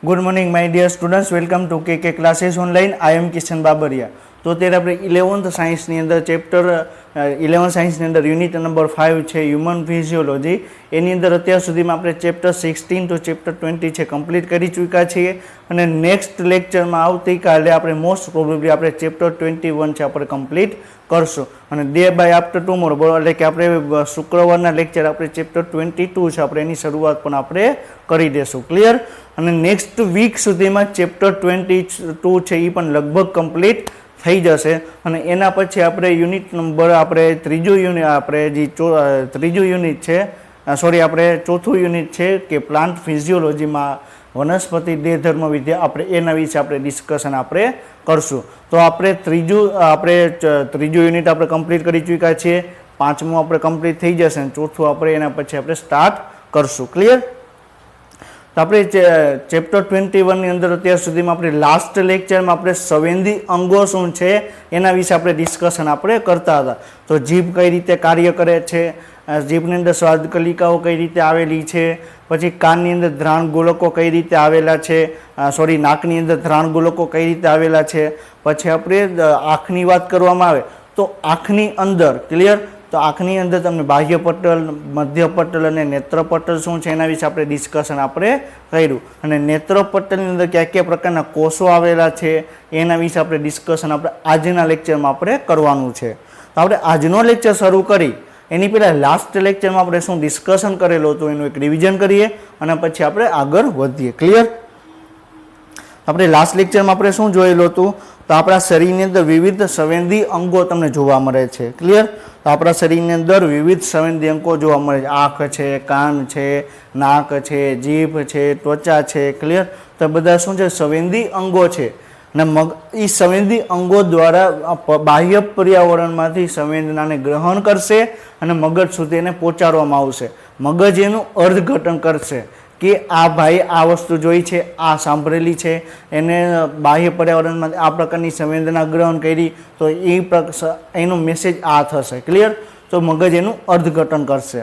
Good morning my dear students, welcome to K classes online. I am Kishan Babariya. तो અત્યારે આપણે 11th સાયન્સની અંદર ચેપ્ટર 11 સાયન્સની અંદર યુનિટ નંબર 5 છે હ્યુમન ફિઝિયોલોજી। એની અંદર અત્યાર સુધીમાં આપણે ચેપ્ટર 16 ટુ ચેપ્ટર 20 છે કમ્પ્લીટ કરી ચૂક્યા છીએ અને નેક્સ્ટ લેક્ચરમાં આવતીકાલે આપણે મોસ્ટ પ્રોબેબલી આપણે ચેપ્ટર 21 છે આપણે કમ્પ્લીટ કરશું અને ડે બાય આફ્ટર ટુમોરો, બરાબર, એટલે કે આપણે શુક્રવારના લેક્ચર આપણે ચેપ્ટર 22 છે આપણે એની શરૂઆત પણ આપણે કરી દેશું। ક્લિયર? અને નેક્સ્ટ વીક સુધીમાં ચેપ્ટર 22 છે એ પણ લગભગ કમ્પ્લીટ થઈ જશે અને એના પછી આપણે યુનિટ નંબર આપણે ત્રીજું યુનિટ છે આપણે ચોથું યુનિટ છે કે પ્લાન્ટ ફિઝિયોલોજીમાં વનસ્પતિ દેહ ધર્મ વિદ્યા, આપણે એના વિશે આપણે ડિસ્કશન આપણે કરશું। તો આપણે ત્રીજું યુનિટ આપણે કમ્પ્લીટ કરી ચૂક્યા છીએ, પાંચમું આપણે કમ્પ્લીટ થઈ જશે અને ચોથું આપણે એના પછી આપણે સ્ટાર્ટ કરશું। ક્લિયર? તો આપણે ચેપ્ટર 21ની અંદર અત્યાર સુધીમાં આપણે લાસ્ટ લેક્ચરમાં આપણે સંવેદી અંગો શું છે એના વિશે આપણે ડિસ્કશન આપણે કરતા હતા। તો જીભ કઈ રીતે કાર્ય કરે છે, જીભની અંદર સ્વાદ કલિકાઓ કઈ રીતે આવેલી છે, પછી કાનની અંદર ધ્રાણ ગોલકો કઈ રીતે આવેલા છે, નાકની અંદર ધ્રાણ ગોલકો કઈ રીતે આવેલા છે, પછી આપણે આંખની વાત કરવામાં આવે તો આંખની અંદર, ક્લિયર, તો આંખની અંદર તમને બાહ્ય પટલ, મધ્ય પટલ અને નેત્ર પટલ શું છે એના વિશે આપણે ડિસ્કશન આપણે કર્યું અને નેત્ર પટલની અંદર કયા કયા પ્રકારના કોષો આવેલા છે એના વિશે આપણે ડિસ્કશન આપણે આજના લેક્ચરમાં આપણે કરવાનું છે। તો આપણે આજનો લેક્ચર શરૂ કરી એની પહેલાં લાસ્ટ લેક્ચરમાં આપણે શું ડિસ્કશન કરેલું હતું એનું એક રિવિઝન કરીએ અને પછી આપણે આગળ વધીએ। ક્લિયર? આપણે લાસ્ટ લેક્ચરમાં આપણે શું જોયેલું હતું? તો આપણા શરીરની અંદર વિવિધ સંવેદી અંગો તમને જોવા મળે છે। ક્લિયર? તો આપણા શરીરની અંદર વિવિધ સંવેદી અંગો જોવા મળે છે, આંખ છે, કાન છે, નાક છે, જીભ છે, ત્વચા છે। ક્લિયર? તો બધા શું છે? સંવેદી અંગો છે અને એ સંવેદી અંગો દ્વારા બાહ્ય પર્યાવરણમાંથી સંવેદનાને ગ્રહણ કરશે અને મગજ સુધી એને પહોંચાડવામાં આવશે। મગજ એનું અર્થઘટન કરશે કે આ ભાઈ આ વસ્તુ જોઈ છે, આ સાંભળેલી છે, એને બાહ્ય પર્યાવરણમાં આ પ્રકારની સંવેદના ગ્રહણ કરી તો એનો મેસેજ આ થશે। ક્લિયર? તો મગજ એનું અર્થઘટન કરશે।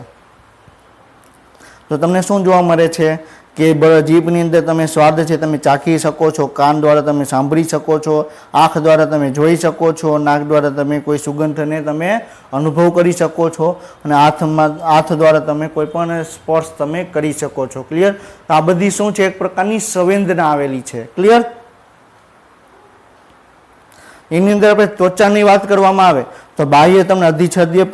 તો તમને શું જોવા મળે છે કે જીભની અંદર તમે સ્વાદ છે તમે ચાખી શકો છો, કાન દ્વારા તમે સાંભળી શકો છો, આંખ દ્વારા તમે જોઈ શકો છો, નાક દ્વારા તમે કોઈ સુગંધને તમે અનુભવ કરી શકો છો અને હાથ દ્વારા તમે કોઈ પણ સ્પર્શ તમે કરી શકો છો। ક્લિયર? તો આ બધી શું છે? એક પ્રકારની સંવેદના આવેલી છે। ક્લિયર? એની અંદર આપણે ત્વચાની વાત કરવામાં આવે તો બાહ્ય તમને અધિચ્છદીય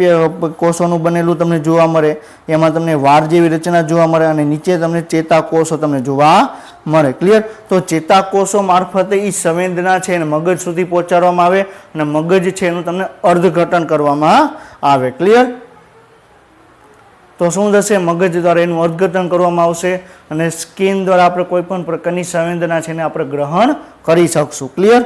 કોષોનું બનેલું તમને જોવા મળે, એમાં તમને વાળ જેવી રચના જોવા મળે અને નીચે તમને ચેતાકોષો તમને જોવા મળે। ક્લિયર? તો ચેતાકોષો મારફતે એ સંવેદના છે એને મગજ સુધી પહોંચાડવામાં આવે અને મગજ છે એનું તમને અર્થઘટન કરવામાં આવે। ક્લિયર? તો શું થશે? મગજ દ્વારા એનું અર્થઘટન કરવામાં આવશે અને સ્કિન દ્વારા આપણે કોઈ પણ પ્રકારની સંવેદના છે એને આપણે ગ્રહણ કરી શકશું। ક્લિયર?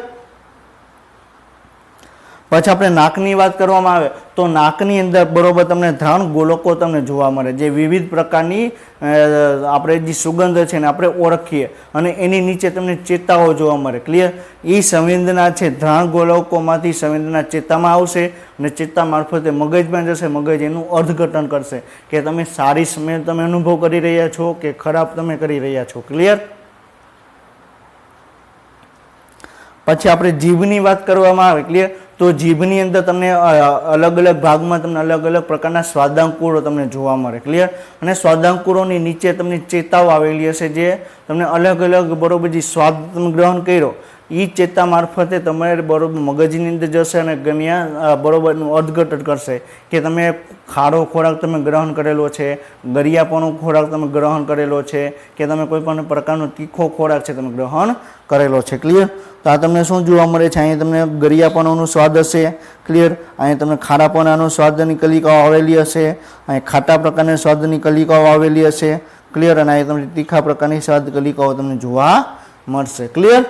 પછી આપણે નાકની વાત કરવામાં આવે તો નાકની અંદર બરોબર તમને ધ્રાણ ગોલકો તમને જોવા મળે જે વિવિધ પ્રકારની આપણે જે સુગંધ છે ને આપણે ઓળખીએ અને એની નીચે તમને ચેતાઓ જોવા મળે। ક્લિયર? એ સંવેદના છે ધ્રાણ ગોલકોમાંથી સંવેદના ચેતામાં આવશે અને ચેતા મારફતે મગજમાં જશે, મગજ એનું અર્થઘટન કરશે કે તમે સારી સ્મેલ તમે અનુભવ કરી રહ્યા છો કે ખરાબ તમે કરી રહ્યા છો। ક્લિયર? પછી આપણે જીભની વાત કરવામાં આવે, ક્લિયર, તો જીભની અંદર તમને અલગ અલગ ભાગમાં તમને અલગ અલગ પ્રકારના સ્વાદાંકુરો તમને જોવા મળે। ક્લિયર? અને સ્વાદાંકુરોની નીચે તમને ચેતાઓ આવેલી હશે જે તમને અલગ અલગ બરોબર જે સ્વાદ તમે ગ્રહણ કર્યો એ ચેતા મારફતે તમારે બરોબર મગજની અંદર જશે અને ગમ્યા બરોબરનું અર્થઘટન કરશે કે તમે ખારો ખોરાક તમે ગ્રહણ કરેલો છે, ગરિયાપણો ખોરાક તમે ગ્રહણ કરેલો છે કે તમે કોઈ પણ પ્રકારનો તીખો ખોરાક છે તમે ગ્રહણ કરેલો છે। ક્લિયર? તો આ તમને શું જોવા મળે છે? અહીંયા તમને ગરિયાપણાનો સ્વાદ હશે। ક્લિયર? અહીંયા તમને ખારાપણાનો સ્વાદની કલિકાઓ આવેલી હશે, અહીંયા ખાટા પ્રકારની સ્વાદની કલિકાઓ આવેલી હશે। ક્લિયર? અને અહીંયા તમને તીખા પ્રકારની સ્વાદ કલિકાઓ તમને જોવા મળશે। ક્લિયર?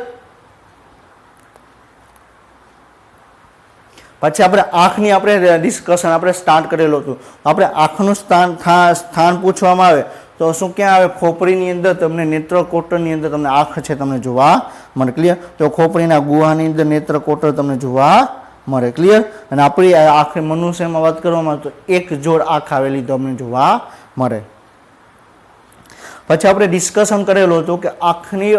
પછી આપણે આંખની આપણે ડિસ્કશન આપણે સ્ટાર્ટ કરેલું હતું। આપણે આંખનું સ્થાન પૂછવામાં આવે તો શું ક્યાં આવે? ખોપરીની અંદર તમને નેત્રકોટરની અંદર તમને આંખ છે તમને જોવા મળે। ક્લિયર? તો ખોપરીના ગુહાની અંદર નેત્રકોટર તમને જોવા મળે। ક્લિયર? અને આપણી આંખ મનુષ્યમાં વાત કરવામાં આવે તો એક જોડ આંખ આવેલી તમને જોવા મળે। પછી આપણે ડિસ્કશન કરેલું હતું કે આંખની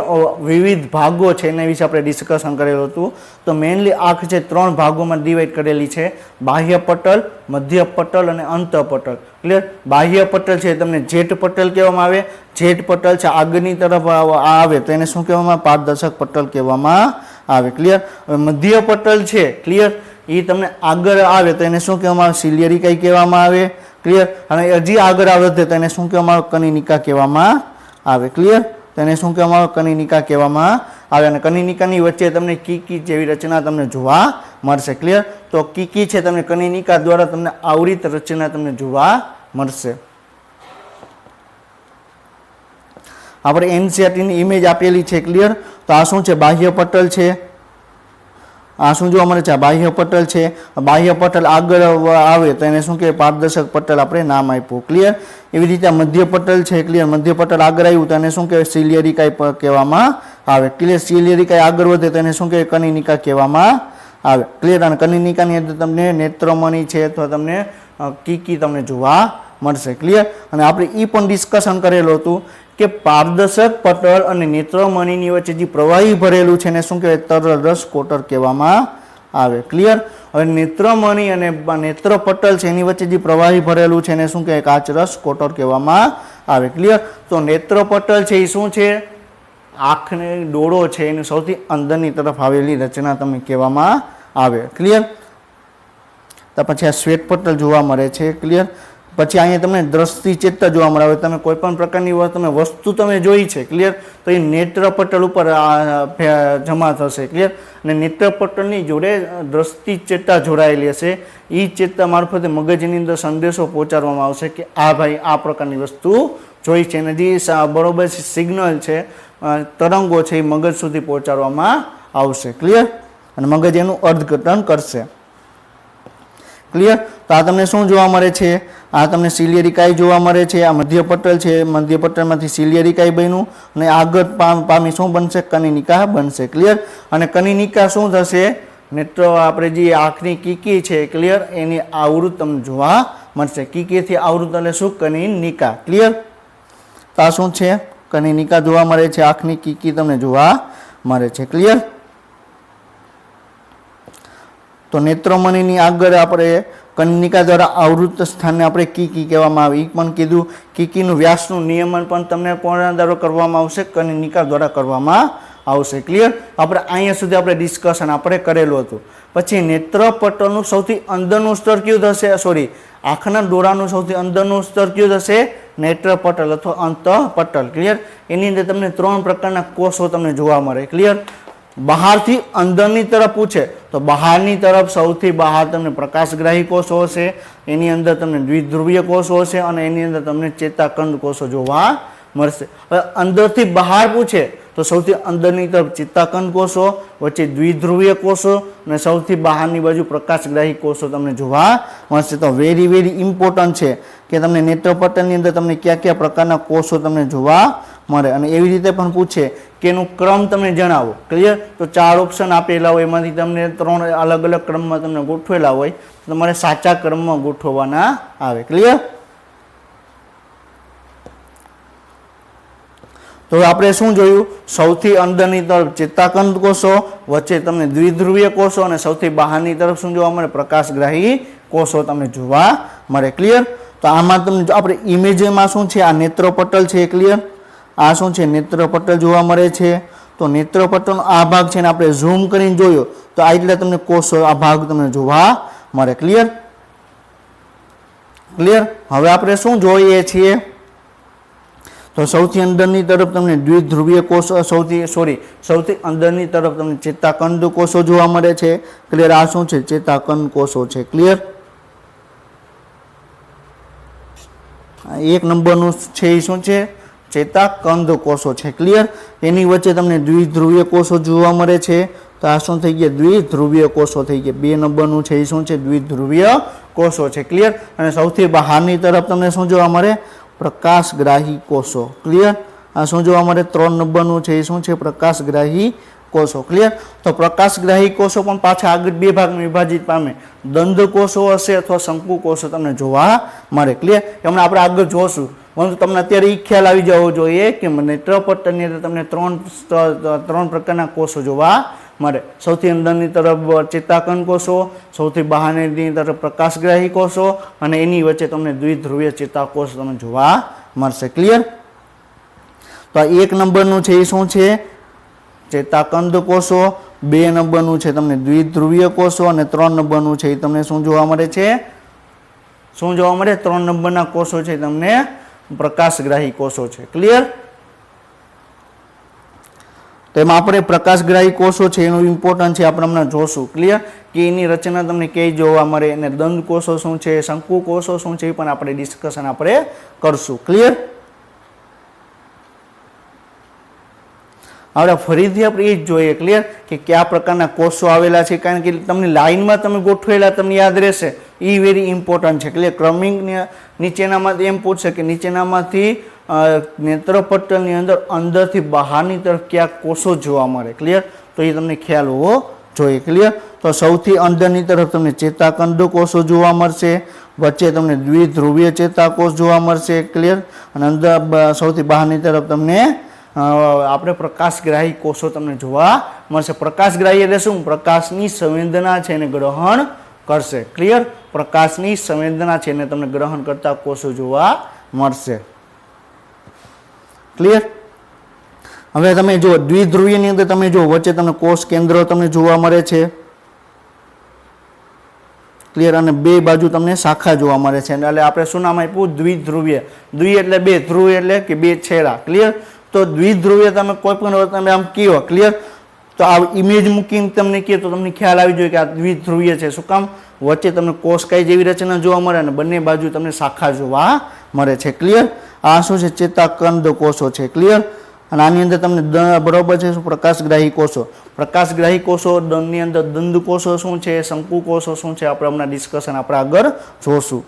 વિવિધ ભાગો છે એના વિશે આપણે ડિસ્કશન કરેલું હતું. તો મેઇનલી આંખ છે 3 ભાગોમાં ડિવાઈડ કરેલી છે, બાહ્ય પટલ, મધ્ય પટલ અને અંતઃપટલ. ક્લિયર? બાહ્ય પટલ છે તમને જેટ પટલ કહેવામાં આવે. જેટ પટલ છે આગળની તરફ આવે તો એને શું કહેવામાં આવે? પારદર્શક પટલ કહેવામાં આવે. ક્લિયર? હવે મધ્ય પટલ છે, ક્લિયર, એ તમને આગળ આવે તો એને શું કહેવામાં આવે? સિલિયરી કાઈ કહેવામાં આવે. ક્લિયર? અને હજી આગળ આવે તો એને શું કહેવામાં આવે? કનિનિકા કહેવામાં આવે. ક્લિયર? તો એને શું કહેવામાં આવે? કનિનિકા કહેવામાં આવે. અને કનિનિકાની વચ્ચે તમને કીકી જેવી રચના તમને જોવા મળશે. ક્લિયર? તો કીકી છે તમને કનિનિકા દ્વારા તમને આવૃત રચના તમને જોવા મળશે. આપણે એનસીઆરટીની ઇમેજ આપેલી છે. ક્લિયર? તો આ શું છે? બાહ્ય પટલ છે. આ શું જોવા મળે છે? આ બાહ્ય પટલ છે. બાહ્ય પટલ આગળ આવે તો એને શું કહેવાય? પારદર્શક પટલ આપણે નામ આપ્યું. ક્લિયર? એવી રીતે મધ્ય પટલ છે. ક્લિયર? મધ્ય પટલ આગળ આવ્યું તો એને શું કહેવાય? સિલિયરી કાઈ કહેવામાં આવે. ક્લિયર? સિલિયરી કાઈ આગળ વધે તો એને શું કહેવાય? કનિનિકા કહેવામાં આવે. ક્લિયર? અને કનિનિકાની અંદર તમને નેત્રમણી છે અથવા તમને કીકી તમને જોવા મળશે. ક્લિયર? અને આપણે એ પણ ડિસ્કશન કરેલું હતું કે પારદર્શક પટલ અને નેત્રમણીની વચ્ચે જે પ્રવાહી ભરેલું છે એને શું કહેવાય? તરલ રસ કોટર કહેવામાં આવે. ક્લિયર? હવે નેત્રમણી અને નેત્ર પટલ છે એની વચ્ચે જે પ્રવાહી ભરેલું છે એને શું કહેવાય? કાચ રસ કોટર કહેવામાં આવે. ક્લિયર? તો નેત્ર પટલ છે એ શું છે? આંખને ડોળો છે એની સૌથી અંદરની તરફ આવેલી રચના તમને કહેવામાં આવે. ક્લિયર? તો પછી આ શ્વેત પટલ જોવા મળે છે. ક્લિયર? પછી અહીંયા તમને દ્રષ્ટિ ચેતા જોવા મળે. હવે તમે કોઈ પણ પ્રકારની તમે વસ્તુ તમે જોઈ છે. ક્લિયર? તો એ નેત્ર પટલ ઉપર જમા થશે. ક્લિયર? અને નેત્ર પટલની જોડે દ્રષ્ટિ ચેતા જોડાયેલી હશે. એ ચેતા મારફતે મગજની અંદર સંદેશો પહોંચાડવામાં આવશે કે આ ભાઈ આ પ્રકારની વસ્તુ જોઈ છે અને જે બરોબર સિગ્નલ છે, તરંગો છે એ મગજ સુધી પહોંચાડવામાં આવશે. ક્લિયર? અને મગજ એનું અર્થઘટન કરશે. ક્લિયર? તો આ તમને શું જોવા મળે છે? આ તમને સિલિયરી કાઈ જોવા મળે છે. આ મધ્ય પટલ છે. મધ્ય પટલમાંથી સિલિયરી કાઈ બન્યું અને આગળ પામી શું બનશે? કનિનિકા બનશે. ક્લિયર? અને કનિનિકા શું થશે? નેત્ર આપણે જે આંખની કીકી છે, ક્લિયર, એની આવૃત તમને જોવા મળશે. કીકીથી આવૃત એટલે શું? કનિનિકા. ક્લિયર? તો આ શું છે? કનિનિકા જોવા મળે છે. આંખની કીકી તમને જોવા મળે છે. ક્લિયર? તો નેત્રમણીની આગળ આપણે કનિનિકા દ્વારા આવૃત સ્થાનને આપણે કીકી કહેવામાં આવે. એ પણ કીધું. કીકીનું વ્યાસનું નિયમન પણ તમને કોના દ્વારા કરવામાં આવશે? કનિનિકા દ્વારા કરવામાં આવશે. ક્લિયર? આપણે અહીંયા સુધી આપણે ડિસ્કશન આપણે કરેલું હતું. પછી નેત્ર પટલનું સૌથી અંદરનું સ્તર કયું થશે? સોરી, આંખના ડોળાનું સૌથી અંદરનું સ્તર કયું થશે? નેત્ર પટલ અથવા અંતઃપટલ. ક્લિયર? એની અંદર તમને 3 પ્રકારના કોષો તમને જોવા મળે. ક્લિયર? બહારથી અંદરની તરફ પૂછે તો બહારની તરફ સૌથી બહાર તમને પ્રકાશગ્રાહી કોષો હશે. એની અંદર તમને દ્વિધ્રુવીય કોષો હશે અને એની અંદર તમને ચેતાકંદ કોષો જોવા મળશે. હવે અંદરથી બહાર પૂછે તો સૌથી અંદરની તરફ ચેતાકંદ કોષો, વચ્ચે દ્વિધ્રુવીય કોષો અને સૌથી બહારની બાજુ પ્રકાશગ્રાહી કોષો તમને જોવા મળશે. તો વેરી વેરી ઇમ્પોર્ટન્ટ છે કે તમને નેત્રપટલની અંદર તમને કયા કયા પ્રકારના કોષો તમને જોવા મળે. અને એવી રીતે પણ પૂછે કે એનું ક્રમ તમને જણાવો. ક્લિયર? તો 4 ઓપ્શન આપેલા હોય એમાંથી તમને 3 અલગ અલગ ક્રમમાં તમને ગોઠવેલા હોય તો તમારે સાચા ક્રમમાં ગોઠવવાના આવે. ક્લિયર? તો આપણે શું જોયું? સૌથી અંદરની તરફ ચેતાકંદ કોષો, વચ્ચે તમને દ્વિધ્રુવીય કોષો અને સૌથી બહારની તરફ શું જોવા મળે? પ્રકાશગ્રાહી કોષો તમને જોવા મળે. ક્લિયર? તો આમાં તમને આપણે ઇમેજમાં શું છે? આ નેત્રપટલ છે. ક્લિયર? આ શું છે? નેત્રપટલ જોવા મળે છે. તો નેત્રપટલનો આ ભાગ છે ને આપણે ઝૂમ કરીને જોયો તો આ એટલે તમને કોષો આ ભાગ તમને જોવા મળે. ક્લિયર? ક્લિયર? હવે આપણે શું જોઈએ છીએ? તો સૌથી અંદરની તરફ તમને દ્વિધ્રુવીય કોષો, સૌથી અંદરની તરફ તમને ચેતાકંદ કોષો જોવા મળે છે. ક્લિયર? આ શું છે? ચેતાકંદ કોષો છે. ક્લિયર? 1 નંબરનું છે એ શું છે? ચેતાકંદ કોષો છે. ક્લિયર? એની વચ્ચે તમને દ્વિધ્રુવીય કોષો જોવા મળે છે. તો આ શું થઈ ગયા? દ્વિધ્રુવીય કોષો થઈ ગયા. 2 નંબરનું છે એ શું છે? દ્વિધ્રુવીય કોષો છે. ક્લિયર? અને સૌથી બહારની તરફ તમને શું જોવા મળે? પ્રકાશગ્રાહી કોષો. ક્લિયર? આ શું જોવા મળે? 3 નંબરનું છે એ શું છે? પ્રકાશગ્રાહી કોષો. ક્લિયર? તો પ્રકાશગ્રાહી કોષો પણ પાછા આગળ બે ભાગમાં વિભાજિત પામે. દંડ કોષો હશે અથવા શંકુ કોષો તમને જોવા મળે. ક્લિયર? હમણાં આપણે આગળ જોશું, પરંતુ તમને અત્યારે એ ખ્યાલ આવી જવો જોઈએ કે નેત્રપટલની અંદર તમને ત્રણ પ્રકારના કોષો જોવા મળે. સૌથી અંદરની તરફ ચેતાકણ કોષો, સૌથી બહારની તરફ પ્રકાશગ્રાહી કોષો, અને એની વચ્ચે તમને દ્વિધ્રુવીય ચેતાકોષ તમને જોવા મળશે. ક્લિયર? તો આ 1 નંબરનું છે એ શું છે? ચેતાકંદ કોષો. 2 નંબરનું છે તમને દ્વિધ્રુવીય કોષો, અને 3 નંબરનું છે એ તમને શું જોવા મળે છે? શું જોવા મળે? 3 નંબરના કોષો છે તમને પ્રકાશગ્રાહી કોષો છે. ક્લિયર? તો એમાં આપણે પ્રકાશગ્રાહી કોષો છે એનું ઇમ્પોર્ટન્ટ છે આપણે હમણાં જોશું. ક્લિયર? કે એની રચના તમને કઈ જોવા મળે, અને દંડ કોષો શું છે, શંકુ કોષો શું છે એ પણ આપણે ડિસ્કશન આપણે કરશું. ક્લિયર? હવે ફરીથી આપણે એ જ જોઈએ. ક્લિયર? કે કયા પ્રકારના કોષો આવેલા છે, કારણ કે તમને લાઈનમાં તમે ગોઠવેલા તમને યાદ રહેશે, એ વેરી ઇમ્પોર્ટન્ટ છે. ક્લિયર? ક્રમિક નીચેનામાંથી એમ પૂછશે કે નીચેનામાંથી નેત્રપટલની અંદરથી બહારની તરફ કયા કોષો જોવા મળે. ક્લિયર? તો એ તમને ખ્યાલ હોવો જોઈએ. ક્લિયર? તો સૌથી અંદરની તરફ તમને ચેતાકંદ કોષો જોવા મળશે, વચ્ચે તમને દ્વિધ્રુવીય ચેતાકોષ જોવા મળશે. ક્લિયર? અને અંદર સૌથી બહારની તરફ તમને આપણે પ્રકાશગ્રાહી કોષો તમને જોવા મળશે. પ્રકાશગ્રાહી એટલે શું? પ્રકાશની સંવેદના છે એને ગ્રહણ કરશે. ક્લિયર? પ્રકાશની સંવેદના છે એને તમને ગ્રહણ કરતા કોષો જોવા મળશે. ક્લિયર? હવે તમે જો દ્વિધ્રુવીયની અંદર તમે જો વચ્ચે તમને કોષ કેન્દ્ર તમને જોવા મળે છે. ક્લિયર? અને બે બાજુ તમને શાખા જોવા મળે છે. એટલે આપણે શું નામ આપ્યું? દ્વિધ્રુવીય. દ્વિ એટલે બે, ધ્રુવ એટલે કે બે છેડા. ક્લિયર? તો દ્વિધ્રુવીય તમે કોઈ પણ તમે આમ કહો. ક્લિયર? તો આ ઇમેજ મૂકીને તમને કહે તો તમને ખ્યાલ આવી જોઈએ કે આ દ્વિધ્રુવીય છે. શું કામ? વચ્ચે તમને કોષકાય જેવી રચના જોવા મળે અને બંને બાજુ તમને શાખા જોવા મળે છે. ક્લિયર? આ શું છે? ચેતાકંદ કોષો છે. ક્લિયર? અને આની અંદર તમને બરોબર છે પ્રકાશગ્રાહી કોષો. પ્રકાશગ્રાહી કોષો ની અંદર દંડ કોષો શું છે, શંકુ કોષો શું છે, આપણે હમણાં ડિસ્કશન આપણે આગળ જોશું.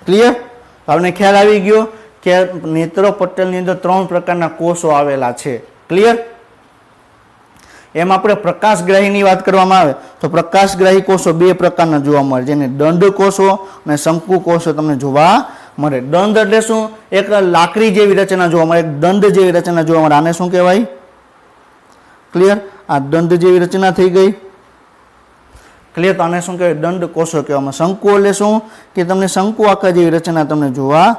ક્લિયર? તમને ખ્યાલ આવી ગયો કે નેત્રપટલની અંદર 3 પ્રકારના કોષો આવેલા છે. ક્લિયર? એમ આપણે પ્રકાશગ્રાહીની વાત કરવામાં આવે તો પ્રકાશગ્રાહી કોષો 2 પ્રકારના જોવા મળે, જેને દંડ કોષો અને શંકુ કોષો તમને જોવા મળે. દંડ એટલે શું? એક લાકડી જેવી રચના જોવા મળે, એક દંડ જેવી રચના જોવા મળે. આને શું કહેવાય? ક્લિયર? આ દંડ જેવી રચના થઈ ગઈ. ક્લિયર? તો આને શું કહેવાય? દંડ કોષો કહેવામાં. શંકુ એટલે શું? કે તમને શંકુ આકાર જેવી રચના તમને જોવા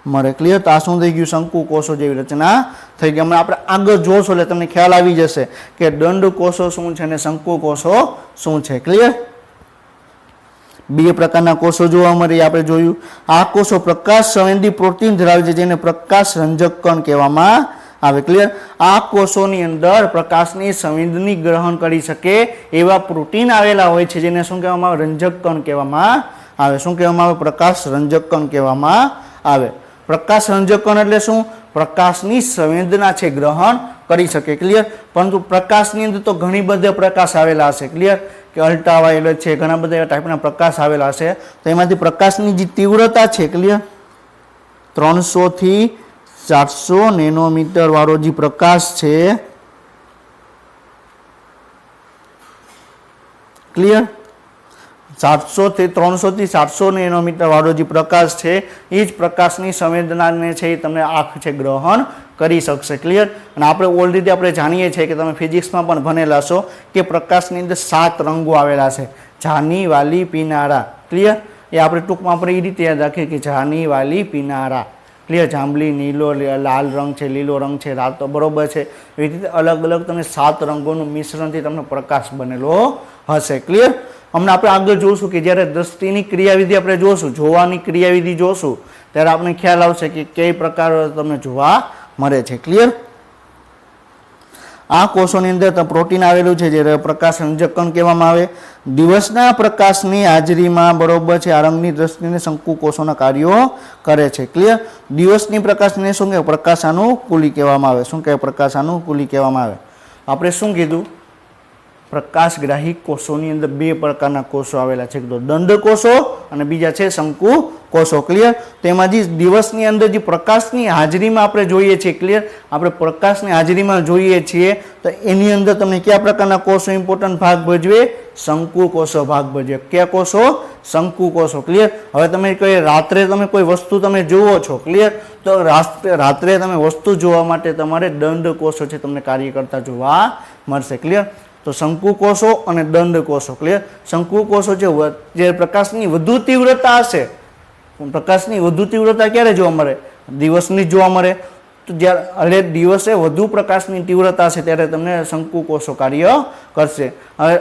મળે. ક્લિયર? તો આ શું થઈ ગયું? શંકુ કોષો જેવી રચના થઈ ગઈ. હમણાં આપણે આગળ જોશું એટલે તમને ખ્યાલ આવી જશે કે દંડ કોષો શું છે અને શંકુ કોષો શું છે. ક્લિયર? 2 પ્રકારના કોષો જોવા મળે આપણે જોયું. આ કોષો પ્રકાશ સંવેદી પ્રોટીન ધરાવે છે, જેને પ્રકાશ રંજક કણ કહેવામાં આવે. ક્લિયર? આ કોષોની અંદર પ્રકાશની સંવેદની ગ્રહણ કરી શકે એવા પ્રોટીન આવેલા હોય છે, જેને શું કહેવામાં આવે? રંજક કણ કહેવામાં આવે. શું કહેવામાં આવે? પ્રકાશ રંજક કણ કહેવામાં આવે. પ્રકાશ રંજક કણ એટલે શું? પ્રકાશની સંવેદના છે ગ્રહણ કરી શકે. ક્લિયર? પરંતુ પ્રકાશની અંદર તો ઘણી બધા પ્રકાશ આવેલા હશે. ક્લિયર? કે અલ્ટ્રાવાયોલેટ છે, ઘણા બધા એવા ટાઈપના પ્રકાશ આવેલા હશે. તો એમાંથી પ્રકાશની જે તીવ્રતા છે, ક્લિયર, 300 થી 400 નેનોમીટર વાળો જે પ્રકાશ છે, ક્લિયર, 300 થી 700 નેનોમીટર વાળો જે પ્રકાશ છે એ જ પ્રકાશની સંવેદનાને છે એ તમને આંખ છે ગ્રહણ કરી શકશે. ક્લિયર? અને આપણે ઓલરેડી આપણે જાણીએ છીએ કે તમે ફિઝિક્સમાં પણ ભણેલા છો કે પ્રકાશની અંદર 7 રંગો આવેલા છે. જાની, વાલી, પીનારા. ક્લિયર? એ આપણે ટૂંકમાં આપણે એ રીતે યાદ રાખીએ કે જાની, વાલી, પીનારા. ક્લિયર? જાંબલી, નીલો, લાલ રંગ છે, લીલો રંગ છે, રાતો, બરોબર છે. એવી રીતે અલગ અલગ તમને 7 રંગોનું મિશ્રણથી તમને પ્રકાશ બનેલો હશે. ક્લિયર? હમણાં આપણે આગળ જોશું કે જ્યારે દ્રષ્ટિની ક્રિયાવિધિ આપણે જોશું, જોવાની ક્રિયાવિધિ જોશું, ત્યારે આપણે ખ્યાલ આવશે કે કઈ પ્રકાર તમને જોવા મળે છે. ક્લિયર? આ કોષોની અંદર પ્રોટીન આવેલું છે જે પ્રકાશ રંજક કણ કહેવામાં આવે. દિવસના પ્રકાશની હાજરીમાં, બરોબર છે, આ રંગની દ્રષ્ટિને શંકુ કોષોના કાર્યો કરે છે. ક્લિયર? દિવસની પ્રકાશને શું કહેવાય? પ્રકાશાનુકૂલી કહેવામાં આવે. શું કહેવાય? પ્રકાશાનુકૂલી કહેવામાં આવે. આપણે શું કીધું? પ્રકાશગ્રાહી કોષોની અંદર 2 પ્રકારના કોષો આવેલા છે, તો દંડ કોષો અને બીજા છે શંકુ કોષો. ક્લિયર? તેમાં જે દિવસની અંદર જે પ્રકાશની હાજરીમાં આપણે જોઈએ છીએ, ક્લિયર, આપણે પ્રકાશની હાજરીમાં જોઈએ છીએ તો એની અંદર તમને કયા પ્રકારના કોષો ઇમ્પોર્ટન્ટ ભાગ ભજવે? શંકુ કોષો ભાગ ભજવે. કયા કોષો? શંકુ કોષો. ક્લિયર? હવે તમે કોઈ રાત્રે તમે કોઈ વસ્તુ તમે જુઓ છો, ક્લિયર, તો રાત્રે તમે વસ્તુ જોવા માટે તમારે દંડ કોષો છે તમને કાર્ય કરતા જોવા મળશે. ક્લિયર? તો શંકુ કોષો અને દંડ કોષો. ક્લિયર? શંકુ કોષો જે પ્રકાશની વધુ તીવ્રતા હશે, પ્રકાશની વધુ તીવ્રતા ક્યારે જોવા મળે? દિવસની જોવા મળે. તો જ્યારે દિવસે વધુ પ્રકાશની તીવ્રતા છે ત્યારે તમને શંકુ કોષો કાર્ય કરશે. હવે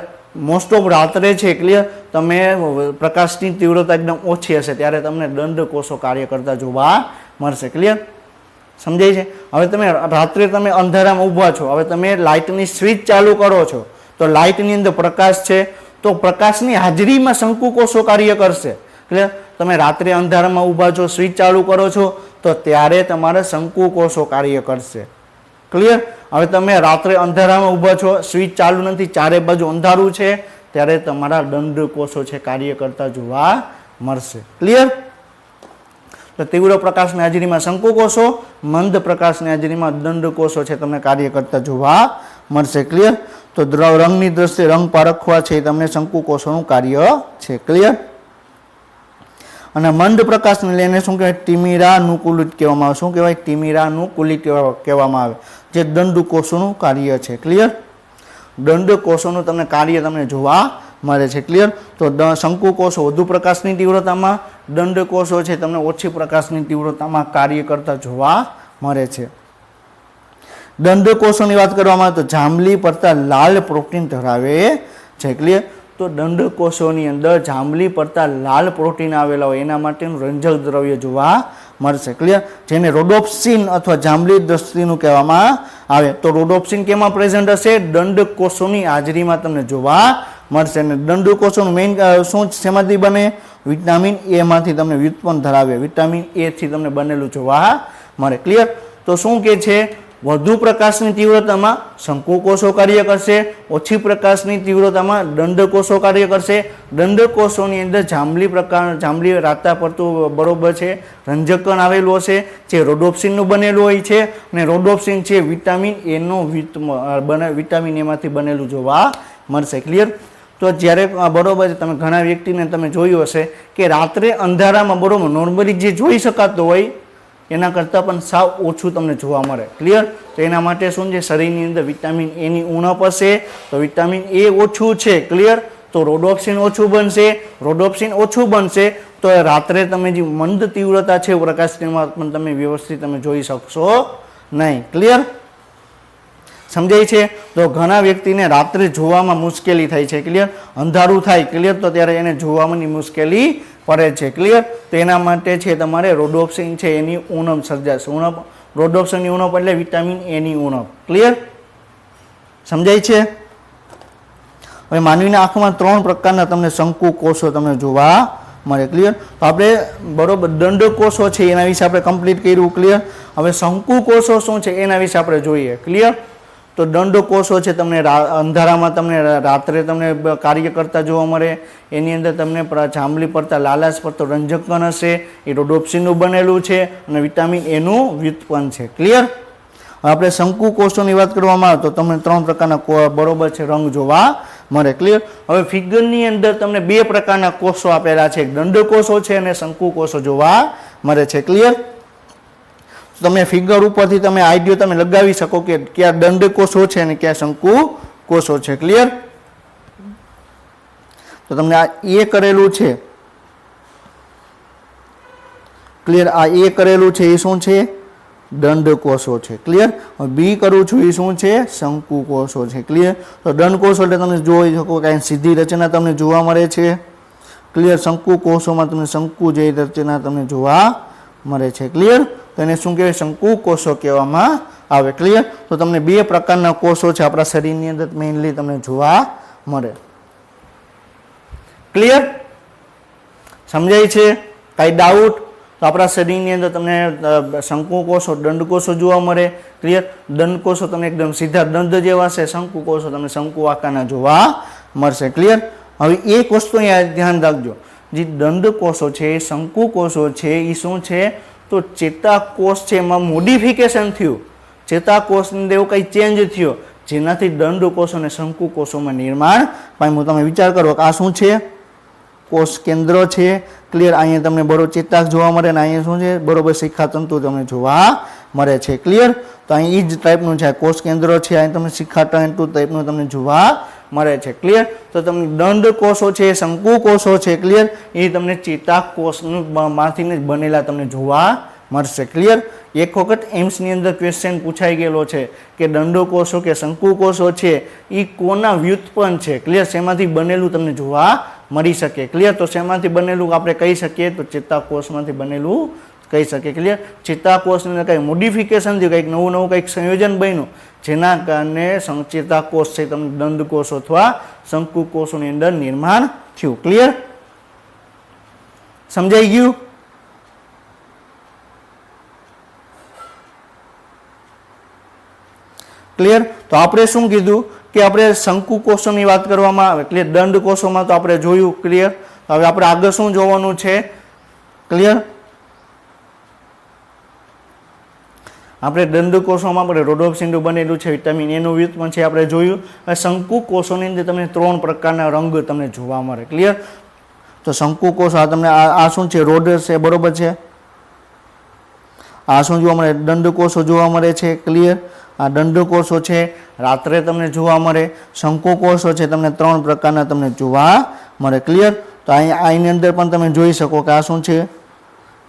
મોસ્ટ ઓફ રાત્રે છે, ક્લિયર, તમે પ્રકાશની તીવ્રતા એકદમ ઓછી હશે ત્યારે તમને દંડ કોષો કાર્ય કરતા જોવા મળશે. ક્લિયર? સમજાય છે? હવે તમે રાત્રે તમે અંધારામાં ઊભા છો, હવે તમે લાઇટની સ્વિચ ચાલુ કરો છો તો લાઇટની અંદર પ્રકાશ છે તો પ્રકાશની હાજરીમાં શંકુ કોષો કાર્ય કરશે. ક્લિયર? તમે રાત્રે અંધારામાં ઊભા છો, સ્વિચ ચાલુ કરો છો તો ત્યારે તમારે શંકુ કોષો કાર્ય કરશે. ક્લિયર? હવે તમે રાત્રે અંધારામાં ઊભા છો, સ્વિચ ચાલુ નથી, ચારે બાજુ અંધારું છે, ત્યારે તમારા દંડ કોષો છે કાર્ય કરતા જોવા મળશે. ક્લિયર? તો તીવ્ર પ્રકાશની હાજરીમાં શંકુ કોષો, મંદ પ્રકાશની હાજરીમાં દંડ કોષો છે તમને કાર્ય કરતા જોવા મળશે. ક્લિયર? તો રંગની દ્રષ્ટિએ રંગ પારખવા છે તમને શંકુ કોષોનું કાર્ય છે. ક્લિયર? અને મંદ પ્રકાશને લઈને શું કહેવાય? ટિમિરાનુકુલિત કહેવામાં આવે. શું કહેવાય? ટિમિરાનુકુલિત કહેવામાં આવે, જે દંડ કોષોનું કાર્ય છે. ક્લિયર? દંડ કોષોનું તમને કાર્ય તમને જોવા મળે છે. ક્લિયર? તો શંકુ કોષો વધુ પ્રકાશની તીવ્રતામાં, દંડ કોષો છે તમને ઓછી પ્રકાશની તીવ્રતામાં કાર્ય કરતા જોવા મળે છે. દંડ કોષોની વાત કરવામાં આવે તો જાંબલી પડતા લાલ પ્રોટીન ધરાવે છે. ક્લિયર? તો દંડ કોષોની અંદર જાંબલી પડતા લાલ પ્રોટીન આવેલા હોય એના માટેનું રંજક દ્રવ્ય જોવા મળશે. ક્લિયર? જેને રોડોપ્સિન અથવા જાંબલી દ્રષ્ટિનું કહેવામાં આવે. તો રોડોપ્સિન કેમાં પ્રેઝન્ટ હશે? દંડ કોષોની હાજરીમાં તમને જોવા મળશે. અને દંડ કોષોનું મેઇન શું શેમાંથી બને? વિટામિન એ માંથી તમને વ્યુત્પન્ન ધરાવે, વિટામિન એ થી તમને બનેલું જોવા મળે. ક્લિયર? તો શું કે છે? વધુ પ્રકાશની તીવ્રતામાં શંકુ કોષો કાર્ય કરશે, ઓછી પ્રકાશની તીવ્રતામાં દંડ કોષો કાર્ય કરશે. દંડ કોષોની અંદર જાંબલી રાતા પડતું બરોબર છે રંજકકણ આવેલું હશે જે રોડોપ્સિનનું બનેલું હોય છે, અને રોડોપ્સિન છે વિટામિન એનો વિટામિન એમાંથી બનેલું જોવા મળશે. ક્લિયર? તો જ્યારે બરોબર છે તમે ઘણા વ્યક્તિને તમે જોયું હશે કે રાત્રે અંધારામાં બરોબર નોર્મલી જે જોઈ શકાતું હોય એના કરતાં પણ સાવ ઓછું તમને જોવા મળે. ક્લિયર? તો એના માટે શું છે? શરીરની અંદર વિટામિન એની ઉણપ હશે તો વિટામિન એ ઓછું છે. ક્લિયર? તો રોડોપ્સિન ઓછું બનશે. રોડોપ્સિન ઓછું બનશે તો રાત્રે તમે જે મંદ તીવ્રતા છે પ્રકાશમાં પણ તમે વ્યવસ્થિત તમે જોઈ શકશો નહીં. ક્લિયર? સમજાય છે? તો ઘણા વ્યક્તિને રાત્રે જોવામાં મુશ્કેલી થાય છે. ક્લિયર? અંધારું થાય, ક્લિયર, તો ત્યારે એને જોવામાં મુશ્કેલી પડે છે. ક્લિયર? તો એના માટે છે તમારે રોડોપ્સિન છે એની ઉણપ સર્જાશે. રોડોપ્સિનની ઉણપ એટલે વિટામિન એની ઉણપ. ક્લિયર? સમજાય છે? હવે માનવીના આંખમાં 3 પ્રકારના તમને શંકુ કોષો તમને જોવા મળે. ક્લિયર? તો આપણે બરોબર દંડ કોષો છે એના વિશે આપણે કમ્પ્લીટ કર્યું. ક્લિયર? હવે શંકુ કોષો શું છે એના વિશે આપણે જોઈએ. ક્લિયર? તો દંડ કોષો છે તમને અંધારામાં તમને રાત્રે તમને કાર્ય કરતા જોવા મળે. એની અંદર તમને જાંબલી પડતા લાલાશ પડતો રંજકકણ હશે, એ રોડોપ્સિનનું બનેલું છે અને વિટામિન એનું વ્યુત્પન્ન છે. ક્લિયર? આપણે શંકુ કોષોની વાત કરવામાં આવે તો તમને 3 પ્રકારના બરોબર છે રંગ જોવા મળે. ક્લિયર? હવે ફિગરની અંદર તમને 2 પ્રકારના કોષો આપેલા છે, દંડ કોષો છે અને શંકુ કોષો જોવા મળે છે. ક્લિયર? તમે ફિગર ઉપરથી તમે આઈડિયો તમે લગાવી શકો કે ક્યાં દંડ કોષો છે અને ક્યાં શંકુ કોષો છે. ક્લિયર? તો તમને આ એ કરેલું છે. ક્લિયર? આ એ કરેલું છે એ શું છે? દંડ કોષો છે. ક્લિયર? બી કરું છું એ શું છે? શંકુ કોષો છે. ક્લિયર? તો દંડ કોષો એટલે તમે જોઈ શકો કે સીધી રચના તમને જોવા મળે છે. ક્લિયર? શંકુ કોષોમાં તમને શંકુ જેવી રચના તમને જોવા મળે છે. ક્લિયર? તો એને શું કહેવાય? શંકુ કોષો કહેવામાં આવે. ક્લિયર? તો તમને 2 પ્રકારના કોષો છે આપણા શરીરની અંદર મેઇનલી તમને જોવા મળે. ક્લિયર? સમજાય છે? કાંઈ ડાઉટ? તો આપણા શરીરની અંદર તમને શંકુ કોષો, દંડ કોષો જોવા મળે. ક્લિયર? દંડ કોષો તમને એકદમ સીધા દંડ જેવા છે, શંકુ કોષો તમને શંકુ આકારના જોવા મળશે. ક્લિયર? હવે એક વસ્તુ અહીંયા ધ્યાન રાખજો જે દંડકોષો છે, શંકુકોષો છે, એ શું છે તો ચેતાકોષ છે એમાં મોડિફિકેશન થયું, ચેતાકોષની અંદર એવું કંઈ ચેન્જ થયો જેનાથી દંડકોષો અને શંકુકોષોમાં નિર્માણ પામ્યું. તમે વિચાર કરો કે આ શું છે, કોષ કેન્દ્ર છે. ક્લિયર. અહીંયા તમને બરોબર ચેતાક્ષ જોવા મળે અને અહીંયા શું છે બરોબર શિખાતંતુ તમને જોવા મળે છે. ક્લિયર. તો અહીં એ જ ટાઈપનું છે, કોષ કેન્દ્ર છે, અહીં તમને શિખાતંતુ ટાઈપનું તમને જોવા મળે છે. ક્લિયર. તો તમને દંડકોષો છે, શંકુકોષો છે, ક્લિયર, એ તમને ચેતાકોષનું માંથી જ બનેલા તમને જોવા મળશે. ક્લિયર. એક વખત એમ્સની અંદર ક્વેશ્ચન પૂછાઈ ગયેલો છે કે દંડકોષો કે શંકુકોષો છે એ કોના વ્યુત્પન્ન છે. ક્લિયર. શેમાંથી બનેલું તમને જોવા મળી શકે. ક્લિયર. તો શેમાંથી બનેલું આપણે કહી શકીએ તો ચેતાકોષમાંથી બનેલું કહી શકીએ. ક્લિયર. ચેતાકોષની અંદર કંઈ મોડિફિકેશન થયું, કંઈક નવું નવું કંઈક સંયોજન બન્યું જેના કારણે ચેતાકોષ છે તમને દંડકોષો અથવા શંકુકોષોની અંદર નિર્માણ થયું. ક્લિયર. સમજાઈ ગયું? ક્લિયર. તો આપણે શું કીધું કે આપણે શંકુકોષોની વાત કરવામાં આવે. ક્લિયર. દંડકોષોમાં તો આપણે જોયું. ક્લિયર. હવે આપણે આગળ શું જોવાનું છે? ક્લિયર. આપણે દંડકોષોમાં આપણે રોડોપ્સિનનું બનેલું છે, વિટામિન એનું વ્યુત્પન્ન છે આપણે જોયું. હવે શંકુકોષોની અંદર તમને 3 પ્રકારના રંગ તમને જોવા મળે. ક્લિયર. તો શંકુકોષ આ તમને આ શું છે, રોડ છે, બરોબર છે. આ શું જોવા મળે, દંડકોષો જોવા મળે છે. ક્લિયર. આ દંડકોષો છે રાત્રે તમને જોવા મળે. શંકુકોષો છે તમને 3 પ્રકારના તમને જોવા મળે. ક્લિયર. તો આની અંદર પણ તમે જોઈ શકો કે આ શું છે,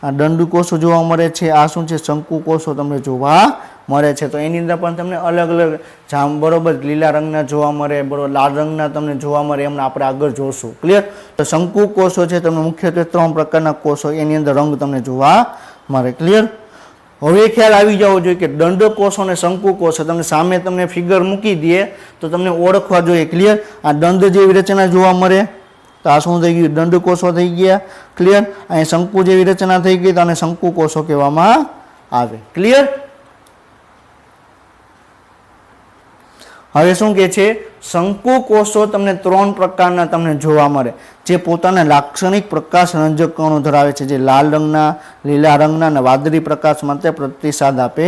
આ દંડકોષો જોવા મળે છે, આ શું છે શંકુકોષો તમને જોવા મળે છે. તો એની અંદર પણ તમને અલગ અલગ જામ બરોબર લીલા રંગના જોવા મળે, બરોબર લાલ રંગના તમને જોવા મળે, એમને આપણે આગળ જોશું. ક્લિયર. તો શંકુકોષો છે તમને મુખ્યત્વે 3 પ્રકારના કોષો, એની અંદર રંગ તમને જોવા મળે. ક્લિયર. હવે ખ્યાલ આવી જવો જોઈએ કે દંડકોષો અને શંકુકોષો તમને સામે તમને ફિગર મૂકી દે તો તમને ઓળખવા જોઈએ. ક્લિયર. આ દંડ જેવી રચના જોવા મળે તો આ શું થઈ ગયું, દંડકોષો થઈ ગયા. ક્લિયર. અહીં શંકુ જેવી રચના થઈ ગઈ તો આને શંકુકોષો કહેવામાં આવે. ક્લિયર. હવે શું કહે છે, શંકુકોષો તમને 3 પ્રકારના તમને જોવા મળે જે પોતાના લાક્ષણિક પ્રકાશ રંજક કણો ધરાવે છે, જે લાલ રંગના, લીલા રંગના અને વાદળી પ્રકાશ માટે પ્રતિસાદ આપે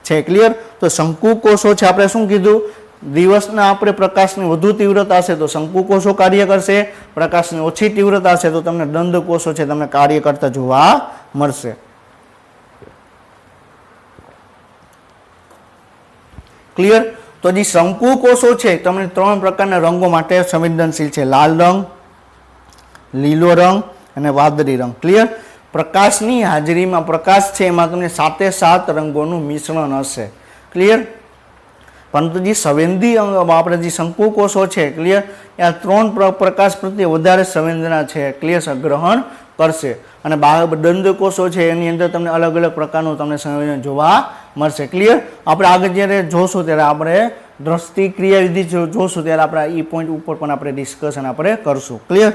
છે. ક્લિયર. તો શંકુકોષો છે આપણે શું કીધું, દિવસના આપણે પ્રકાશની વધુ તીવ્રતા હશે તો શંકુકોષો કાર્ય કરશે, પ્રકાશની ઓછી તીવ્રતા હશે તો તમને દંડકોષો છે તમને કાર્ય કરતા જોવા મળશે. ક્લિયર. તો જે શંકુકોષો છે તમને 3 પ્રકારના રંગો માટે સંવેદનશીલ છે, લાલ રંગ, લીલો રંગ અને વાદળી રંગ. ક્લિયર. પ્રકાશની હાજરીમાં પ્રકાશ છે એમાં તમને 7 રંગોનું મિશ્રણ હશે. ક્લિયર. પરંતુ જે સંવેદી આપણે જે શંકુકોષો છે, ક્લિયર, એ આ 3 પ્રકાશ પ્રત્યે વધારે સંવેદના છે. ક્લિયર. ગ્રહણ કરશે. અને દંડકોષો છે એની અંદર તમને અલગ અલગ પ્રકારનું તમને સંવેદન જોવા મળશે. ક્લિયર. આપણે આગળ જ્યારે જોશું ત્યારે આપણે દ્રષ્ટિ ક્રિયાવિધિ જોશું ત્યારે આપણે એ પોઈન્ટ ઉપર પણ આપણે ડિસ્કશન આપણે કરશું. ક્લિયર.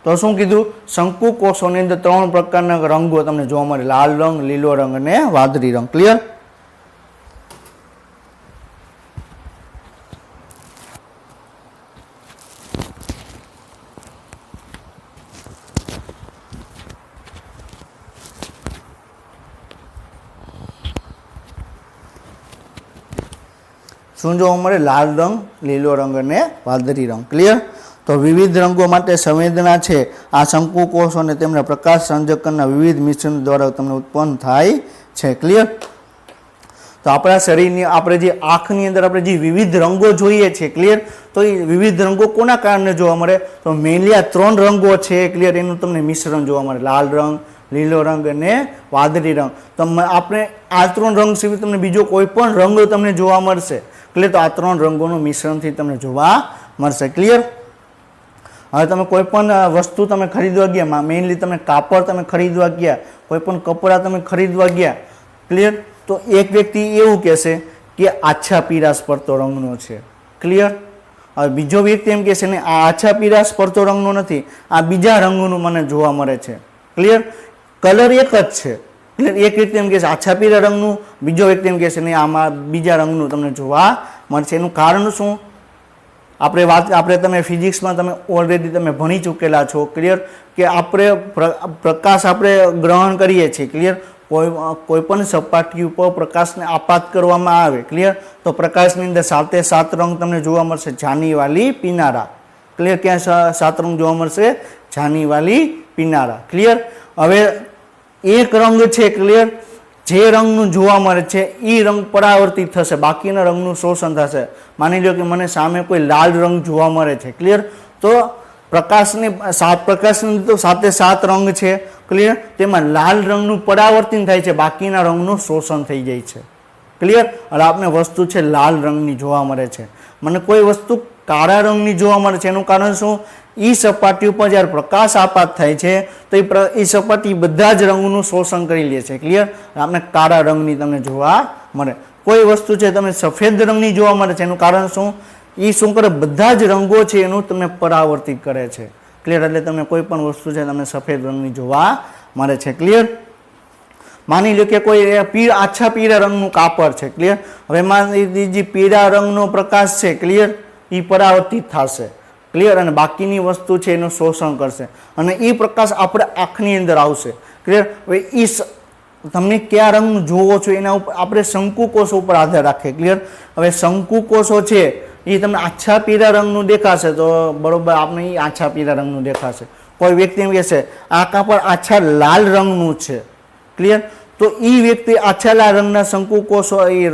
તો શું કીધું, શંકુકોષોની અંદર 3 પ્રકારના રંગો તમને જોવા મળે, લાલ રંગ, લીલો રંગ અને વાદળી રંગ. ક્લિયર. શું જોવા મળે, લાલ રંગ, લીલો રંગ અને વાદળી રંગ. ક્લિયર. તો વિવિધ રંગો માટે સંવેદના છે આ શંકુકોષો અને તેમના પ્રકાશ સંરજકના વિવિધ મિશ્રણ દ્વારા તમને ઉત્પન્ન થાય છે. ક્લિયર. તો આપણા શરીરની આપણે જે આંખની અંદર આપણે જે વિવિધ રંગો જોઈએ છે, ક્લિયર, તો એ વિવિધ રંગો કોના કારણે જોવા મળે તો મેઇનલી આ 3 રંગો છે. ક્લિયર. એનું તમને મિશ્રણ જોવા મળે, લાલ રંગ, લીલો રંગ અને વાદળી રંગ. તો આપણે આ 3 રંગ સિવાય તમને બીજો કોઈ પણ રંગ તમને જોવા મળશે. ક્લિયર. તો આ 3 રંગોનું મિશ્રણથી તમને જોવા મળશે. ક્લિયર. હવે તમે કોઈ પણ વસ્તુ તમે ખરીદવા ગયા, મેઇનલી તમે કાપડ તમે ખરીદવા ગયા, કોઈ પણ કપડાં તમે ખરીદવા ગયા, ક્લિયર, તો એક વ્યક્તિ એવું કહેશે કે આછા પીળાશ પડતો રંગનો છે. ક્લિયર. હવે બીજો વ્યક્તિ એમ કહેશે ને આ આછા પીળાશ પડતો રંગનો નથી, આ બીજા રંગનું મને જોવા મળે છે. ક્લિયર. કલર એક જ છે. ક્લિયર. એક વ્યક્તિ એમ કહેશે આછા પીળા રંગનું, બીજો વ્યક્તિ એમ કહેશે નહીં આમાં બીજા રંગનું તમને જોવા મળશે. એનું કારણ શું, આપણે તમે ફિઝિક્સમાં તમે ઓલરેડી તમે ભણી ચૂકેલા છો, ક્લિયર, કે આપણે પ્રકાશ આપણે ગ્રહણ કરીએ છીએ, ક્લિયર, કોઈ પણ સપાટી ઉપર પ્રકાશને આપાત કરવામાં આવે, ક્લિયર, તો પ્રકાશની અંદર 7 રંગ તમને જોવા મળશે, જાની વાલી પીનારા, ક્લિયર, ક્યાં 7 રંગ જોવા મળશે? જાની વાલી પીનારા, ક્લિયર. હવે એક રંગ છે, ક્લિયર, જે રંગનું જોવા મળે છે એ રંગ પરાવર્તિત થશે, બાકીના રંગનું શોષણ થશે. માની લો કે મને સામે કોઈ લાલ રંગ જોવા મળે છે, ક્લિયર, તો પ્રકાશની તો 7 રંગ છે, ક્લિયર, તેમાં લાલ રંગનું પરાવર્તન થાય છે, બાકીના રંગનું શોષણ થઈ જાય છે, ક્લિયર. એટલે આપણે વસ્તુ છે લાલ રંગની જોવા મળે છે. મને કોઈ વસ્તુ કાળા રંગની જોવા મળે છે, એનું કારણ શું? એ સપાટી ઉપર જ્યારે પ્રકાશ આપાત થાય છે તો એ સપાટી બધા જ રંગનું શોષણ કરી લે છે, ક્લિયર. આપણે કાળા રંગની તમને જોવા મળે. કોઈ વસ્તુ છે તમને સફેદ રંગની જોવા મળે છે, એનું કારણ શું? એ શું કરે? બધા જ રંગો છે એનું તમને પરાવર્તિત કરે છે, ક્લિયર. એટલે તમને કોઈ પણ વસ્તુ છે તમને સફેદ રંગની જોવા મળે છે, ક્લિયર. માની લો કે કોઈ આછા પીળા રંગનું કાપડ છે, ક્લિયર. હવે માની લીધી પીળા રંગનો પ્રકાશ છે, ક્લિયર, એ પરાવર્તિત થશે, ક્લિયર, અને બાકીની વસ્તુ છે એનું શોષણ કરશે અને એ પ્રકાશ આપણે આંખની અંદર આવશે, ક્લિયર. હવે એ તમને કયા રંગ જોવો છો એના ઉપર આપણે શંકુકોષો ઉપર આધાર રાખે, ક્લિયર. હવે શંકુકોષો છે એ તમને આછા પીળા રંગનું દેખાશે તો બરોબર આપણે એ આછા પીળા રંગનું દેખાશે. કોઈ વ્યક્તિ એમ કહેશે આ કાપડ આછા લાલ રંગનું છે, ક્લિયર, તો એ વ્યક્તિ આછા લાલ રંગના શંકુકોષો એ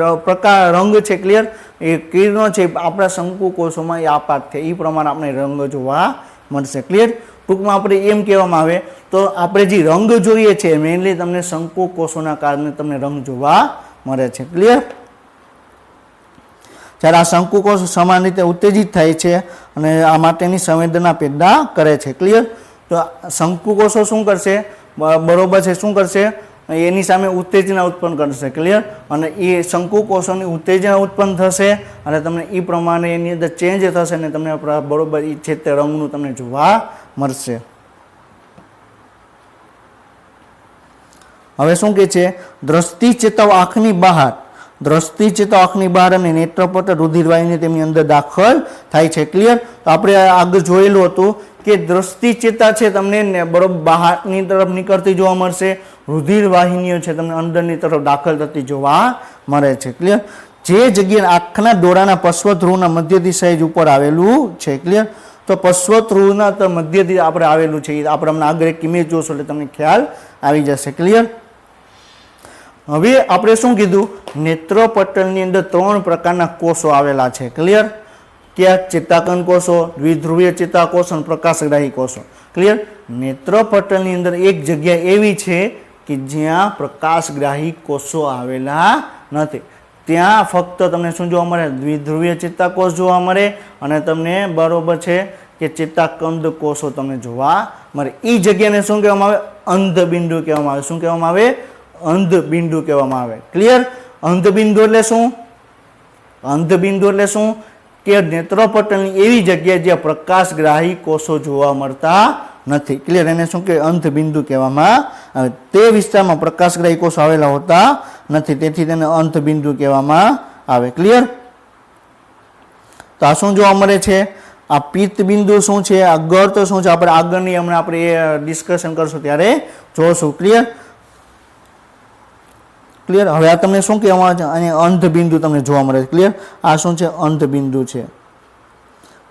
રંગ છે, ક્લિયર, એ કિરણો છે આપણા શંકુકોષોમાં એ આપાત થાય, એ પ્રમાણે આપણે રંગ જોવા મળશે, ક્લિયર. ટૂંકમાં આપણે એમ કહેવામાં આવે તો આપણે જે રંગ જોઈએ છે મેઇનલી તમને શંકુકોષોના કારણે તમને રંગ જોવા મળે છે, ક્લિયર. જ્યારે આ શંકુકોષ સમાન રીતે ઉત્તેજિત થાય છે અને આ માટેની સંવેદના પેદા કરે છે, ક્લિયર. તો શંકુકોષો શું કરશે? બરોબર છે, શું કરશે? એની સામે ઉત્તેજના ઉત્પન્ન કરશે, ક્લિયર, અને એ શંકુકોષોની ઉત્તેજના ઉત્પન્ન થશે અને તમને એ પ્રમાણે એની અંદર ચેન્જ થશે અને તમને બરોબર એ છે તે રંગનું તમને જોવા મળશે. હવે શું કે છે? દ્રષ્ટિ ચેતાઓ આંખની બહાર, દ્રષ્ટિ ચેતાઓ આંખની બહાર અને નેત્રપટ રુધિરવાહિની તેમની અંદર દાખલ થાય છે, ક્લિયર. તો આપણે આગળ જોયેલું હતું કે દ્રષ્ટિ ચેતા છે તમને બરોબર બહારની તરફ નીકળતી જોવા મળશે, રુધિર વાહિનીઓ છે તમને અંદરની તરફ દાખલ થતી જોવા મળે છે, ક્લિયર. જે જગ્યાએ આંખના ડોળાના પશ્વધ્રુવના મધ્યથી સહેજ ઉપર આવેલું છે, ક્લિયર. તો પશ્વધ્રુવના મધ્યથી આપણે આવેલું છે, આપણે હમણાં આગળ એક ઇમેજ જોશો એટલે તમને ખ્યાલ આવી જશે, ક્લિયર. હવે આપણે શું કીધું? નેત્રપટલની અંદર 3 પ્રકારના કોષો આવેલા છે, ક્લિયર. ક્યાં? ચેતાકન કોષો, દ્વિધ્રુવીય ચેતાકોષ અને પ્રકાશગ્રાહી કોષો, ક્લિયર. નેત્રપટલની અંદર એક જગ્યા એવી છે કે જ્યાં પ્રકાશગ્રાહી કોષો આવેલા નથી. ત્યાં ફક્ત તમને શું જોવા મળે? દ્વિધ્રુવીય ચેતાકોષ જોવા મળે અને તમને બરોબર છે કે ચેતાકંદ કોષો તમને જોવા મળે. એ જગ્યાને શું કહેવામાં આવે? અંધબિંદુ કહેવામાં આવે. શું કહેવામાં આવે? અંધબિંદુ કહેવામાં આવે, ક્લિયર. અંધબિંદુ એટલે શું? અંધબિંદુ એટલે શું? કે નેત્રપટલની એવી જગ્યા જ્યાં પ્રકાશગ્રાહી કોષો જોવા મળતા નથી, ક્લિયર. એને શું કે? અંધબિંદુ કહેવામાં આવે. તે વિસ્તારમાં પ્રકાશગ્રાહી કોષો આવેલા હોતા નથી, તેથી તેને અંધબિંદુ કહેવામાં આવે, ક્લિયર. તો આ શું જોવા મળે છે? આ પિત્ત બિંદુ શું છે? આ ગર્ત શું છે? આપણે આગળની હમણાં આપણે એ ડિસ્કશન કરશું ત્યારે જોશું, ક્લિયર. ક્લિયર. હવે આ તમને શું કહેવામાં આવે છે? અને અંધબિંદુ તમને જોવા મળે છે, ક્લિયર. આ શું છે? અંધબિંદુ છે,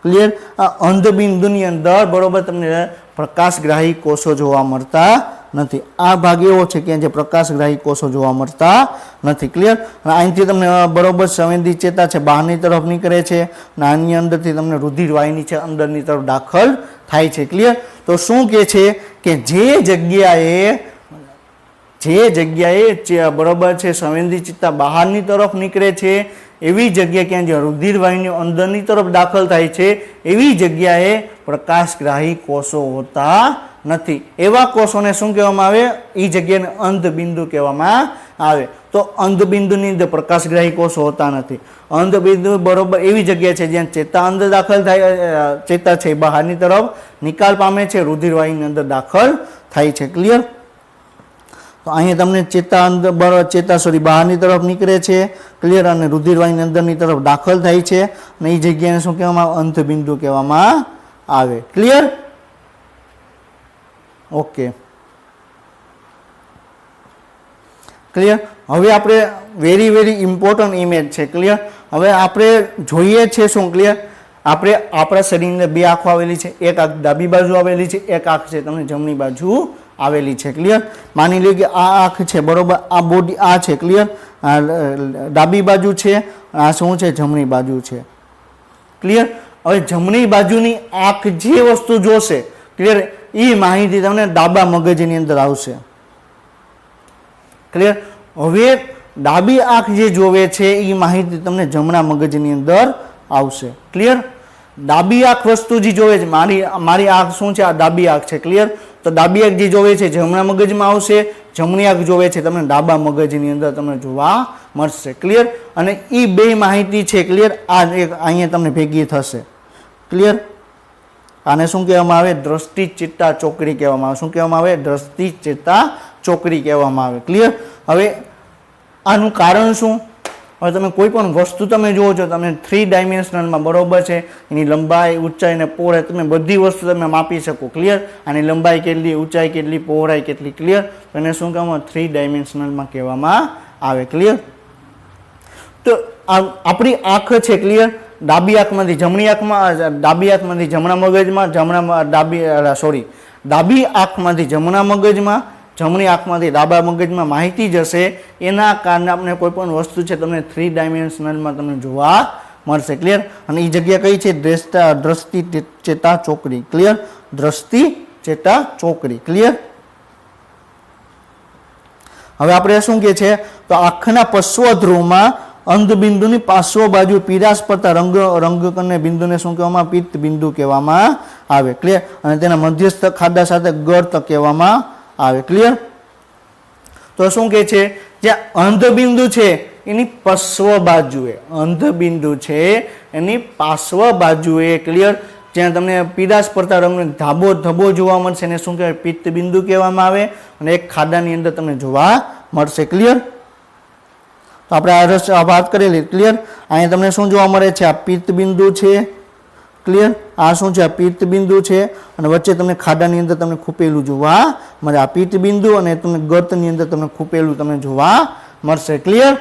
ક્લિયર. આ અંધબિંદુની અંદર બરોબર તમને પ્રકાશગ્રાહી કોષો જોવા મળતા નથી. આ ભાગ એવો છે કે જે પ્રકાશગ્રાહી કોષો જોવા મળતા નથી, ક્લિયર. અહીંથી તમને બરોબર સંવેદી ચેતા છે બહારની તરફ નીકળે છે અને આની અંદરથી તમને રુધિર વાહિની છે અંદરની તરફ દાખલ થાય છે, ક્લિયર. તો શું કહે છે કે જે જગ્યાએ બરોબર છે સંવેદી ચેતા બહારની તરફ નીકળે છે એવી જગ્યા ક્યાં જ્યાં રુધિર વાહિનીઓ અંદરની તરફ દાખલ થાય છે એવી જગ્યાએ પ્રકાશગ્રાહી કોષો હોતા નથી. એવા કોષોને શું કહેવામાં આવે? એ જગ્યાને અંધબિંદુ કહેવામાં આવે. તો અંધબિંદુની અંદર પ્રકાશગ્રાહી કોષો હોતા નથી. અંધબિંદુ બરોબર એવી જગ્યા છે જ્યાં ચેતા અંદર દાખલ થાય, ચેતા છે બહારની તરફ નિકાલ પામે છે, રુધિર વાહિની અંદર દાખલ થાય છે, ક્લિયર. તો અહીંયા તમને ચેતા બહારની તરફ નીકળે છે, ક્લિયર, અને રુધિરવાહિની અંદરની તરફ દાખલ થાય છે અને એ જગ્યાને શું કહેવામાં આવે? અંતબિંદુ કહેવામાં આવે. ક્લિયર? Okay, clear. હવે આપણે વેરી વેરી ઇમ્પોર્ટન્ટ ઇમેજ છે. ક્લિયર. હવે આપણે જોઈએ છે શું? ક્લિયર. આપણે આપણા શરીરની અંદર બે આંખો આવેલી છે, એક આંખ ડાબી બાજુ આવેલી છે, એક આંખ છે તમને જમણી બાજુ આવેલી છે. ક્લિયર. માની લો કે આ આંખ છે, બરોબર, આ બોડી આ છે. ક્લિયર. આ ડાબી બાજુ છે, આ શું છે? જમણી બાજુ છે. ક્લિયર. હવે જમણી બાજુની આંખ જે વસ્તુ જોશે, ક્લિયર, એ માહિતી તમને ડાબા મગજની અંદર આવશે. ક્લિયર. હવે ડાબી આંખ જે જોવે છે એ માહિતી તમને જમણા મગજની અંદર આવશે. ક્લિયર. ડાબી આંખ વસ્તુ જે જોવે છે, મારી આંખ શું છે? આ ડાબી આંખ છે. ક્લિયર. તો ડાબી આંખ જે જોવે છે જમણા મગજમાં આવશે, જમણી આંખ જોવે છે તમને ડાબા મગજની અંદર તમને જોવા મળશે. ક્લિયર. અને એ બે માહિતી છે, ક્લિયર, આ એક અહીંયા તમને ભેગી થશે. ક્લિયર. આને શું કહેવામાં આવે? દ્રષ્ટિ ચેતા ચોકડી કહેવામાં આવે. શું કહેવામાં આવે? દ્રષ્ટિ ચેતા ચોકડી કહેવામાં આવે. ક્લિયર. હવે આનું કારણ શું? હવે તમે કોઈ પણ વસ્તુ તમે જુઓ છો, તમે 3 ડાયમેન્શનલમાં, બરોબર છે, એની લંબાઈ, ઊંચાઈ ને પહોળાઈ તમે બધી વસ્તુ તમે માપી શકો. ક્લિયર. આની લંબાઈ કેટલી, ઊંચાઈ કેટલી, પહોળાઈ કેટલી. ક્લિયર. તો એને શું કહેવામાં? 3 ડાયમેન્શનલમાં કહેવામાં આવે. ક્લિયર. તો આપણી આંખ છે, ક્લિયર, ડાબી આંખમાંથી જમણી આંખમાં, ડાબી આંખમાંથી જમણા મગજમાં, ડાબી આંખમાંથી જમણા મગજમાં, જમણી આંખમાંથી ડાબા મગજમાં માહિતી જશે. એના કારણે આપણે કોઈ પણ વસ્તુ છે તમને 3 ડાયમેન્શનલમાં તમને જોવા મળશે. ક્લિયર. અને એ જગ્યા કઈ છે? દ્રષ્ટિ ચેતા ચોકડી. ક્લિયર. દ્રષ્ટિ ચેતા ચોકડી. ક્લિયર. હવે આપણે શું કહે છે? તો આંખના પશ્વ ધ્રુવમાં અંધબિંદુની પાર્શ્વ બાજુ પીરાશ પડતા રંગકણને બિંદુને શું કહેવામાં? પિત્ત બિંદુ કહેવામાં આવે. ક્લિયર. અને તેના મધ્યસ્થ ખાડા સાથે ગર્ત કહેવામાં આવે. ક્લિયર. તો શું કહે છે? જ્યાં અંધબિંદુ છે એની પશ્વ બાજુએ, અંધબિંદુ છે એની પાર્શ્વ બાજુએ, ક્લિયર, જ્યાં તમને પીરાશ પડતા રંગનો ધબ્બો જોવા મળશે એને શું કહેવાય? પિત્ત બિંદુ કહેવામાં આવે. અને એક ખાડાની અંદર તમને જોવા મળશે. ક્લિયર. તો આપણે આ વાત કરેલી. ક્લિયર. અહીંયા તમને શું જોવા મળે છે? આ પિત્ત બિંદુ છે. ક્લિયર. આ શું છે? આ પિત્ત બિંદુ છે. અને વચ્ચે તમને ખાડાની અંદર તમને ખૂપેલું જોવા મળે. આ પિત્ત બિંદુ અને તમને ગર્તની અંદર તમને ખૂપેલું તમને જોવા મળશે. ક્લિયર.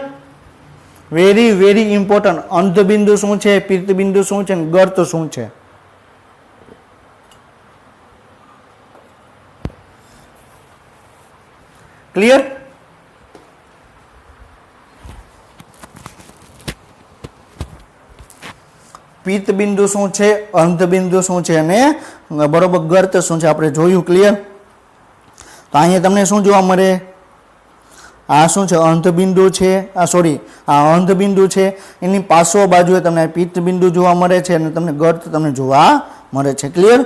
Very very important. અંધબિંદુ શું છે? પિત્ત બિંદુ શું છે? ગર્ત શું છે? ક્લિયર. પિત્ત બિંદુ શું છે, અંધબિંદુ શું છે અને બરોબર ગર્ત શું છે આપણે જોયું. ક્લિયર. તો અહીંયા તમને શું જોવા મળે? આ શું છે? અંધબિંદુ છે. આ અંધબિંદુ છે, એની પાર્શ્વ બાજુએ તમને પિત્ત બિંદુ જોવા મળે છે અને તમને ગર્ત તમને જોવા મળે છે. ક્લિયર.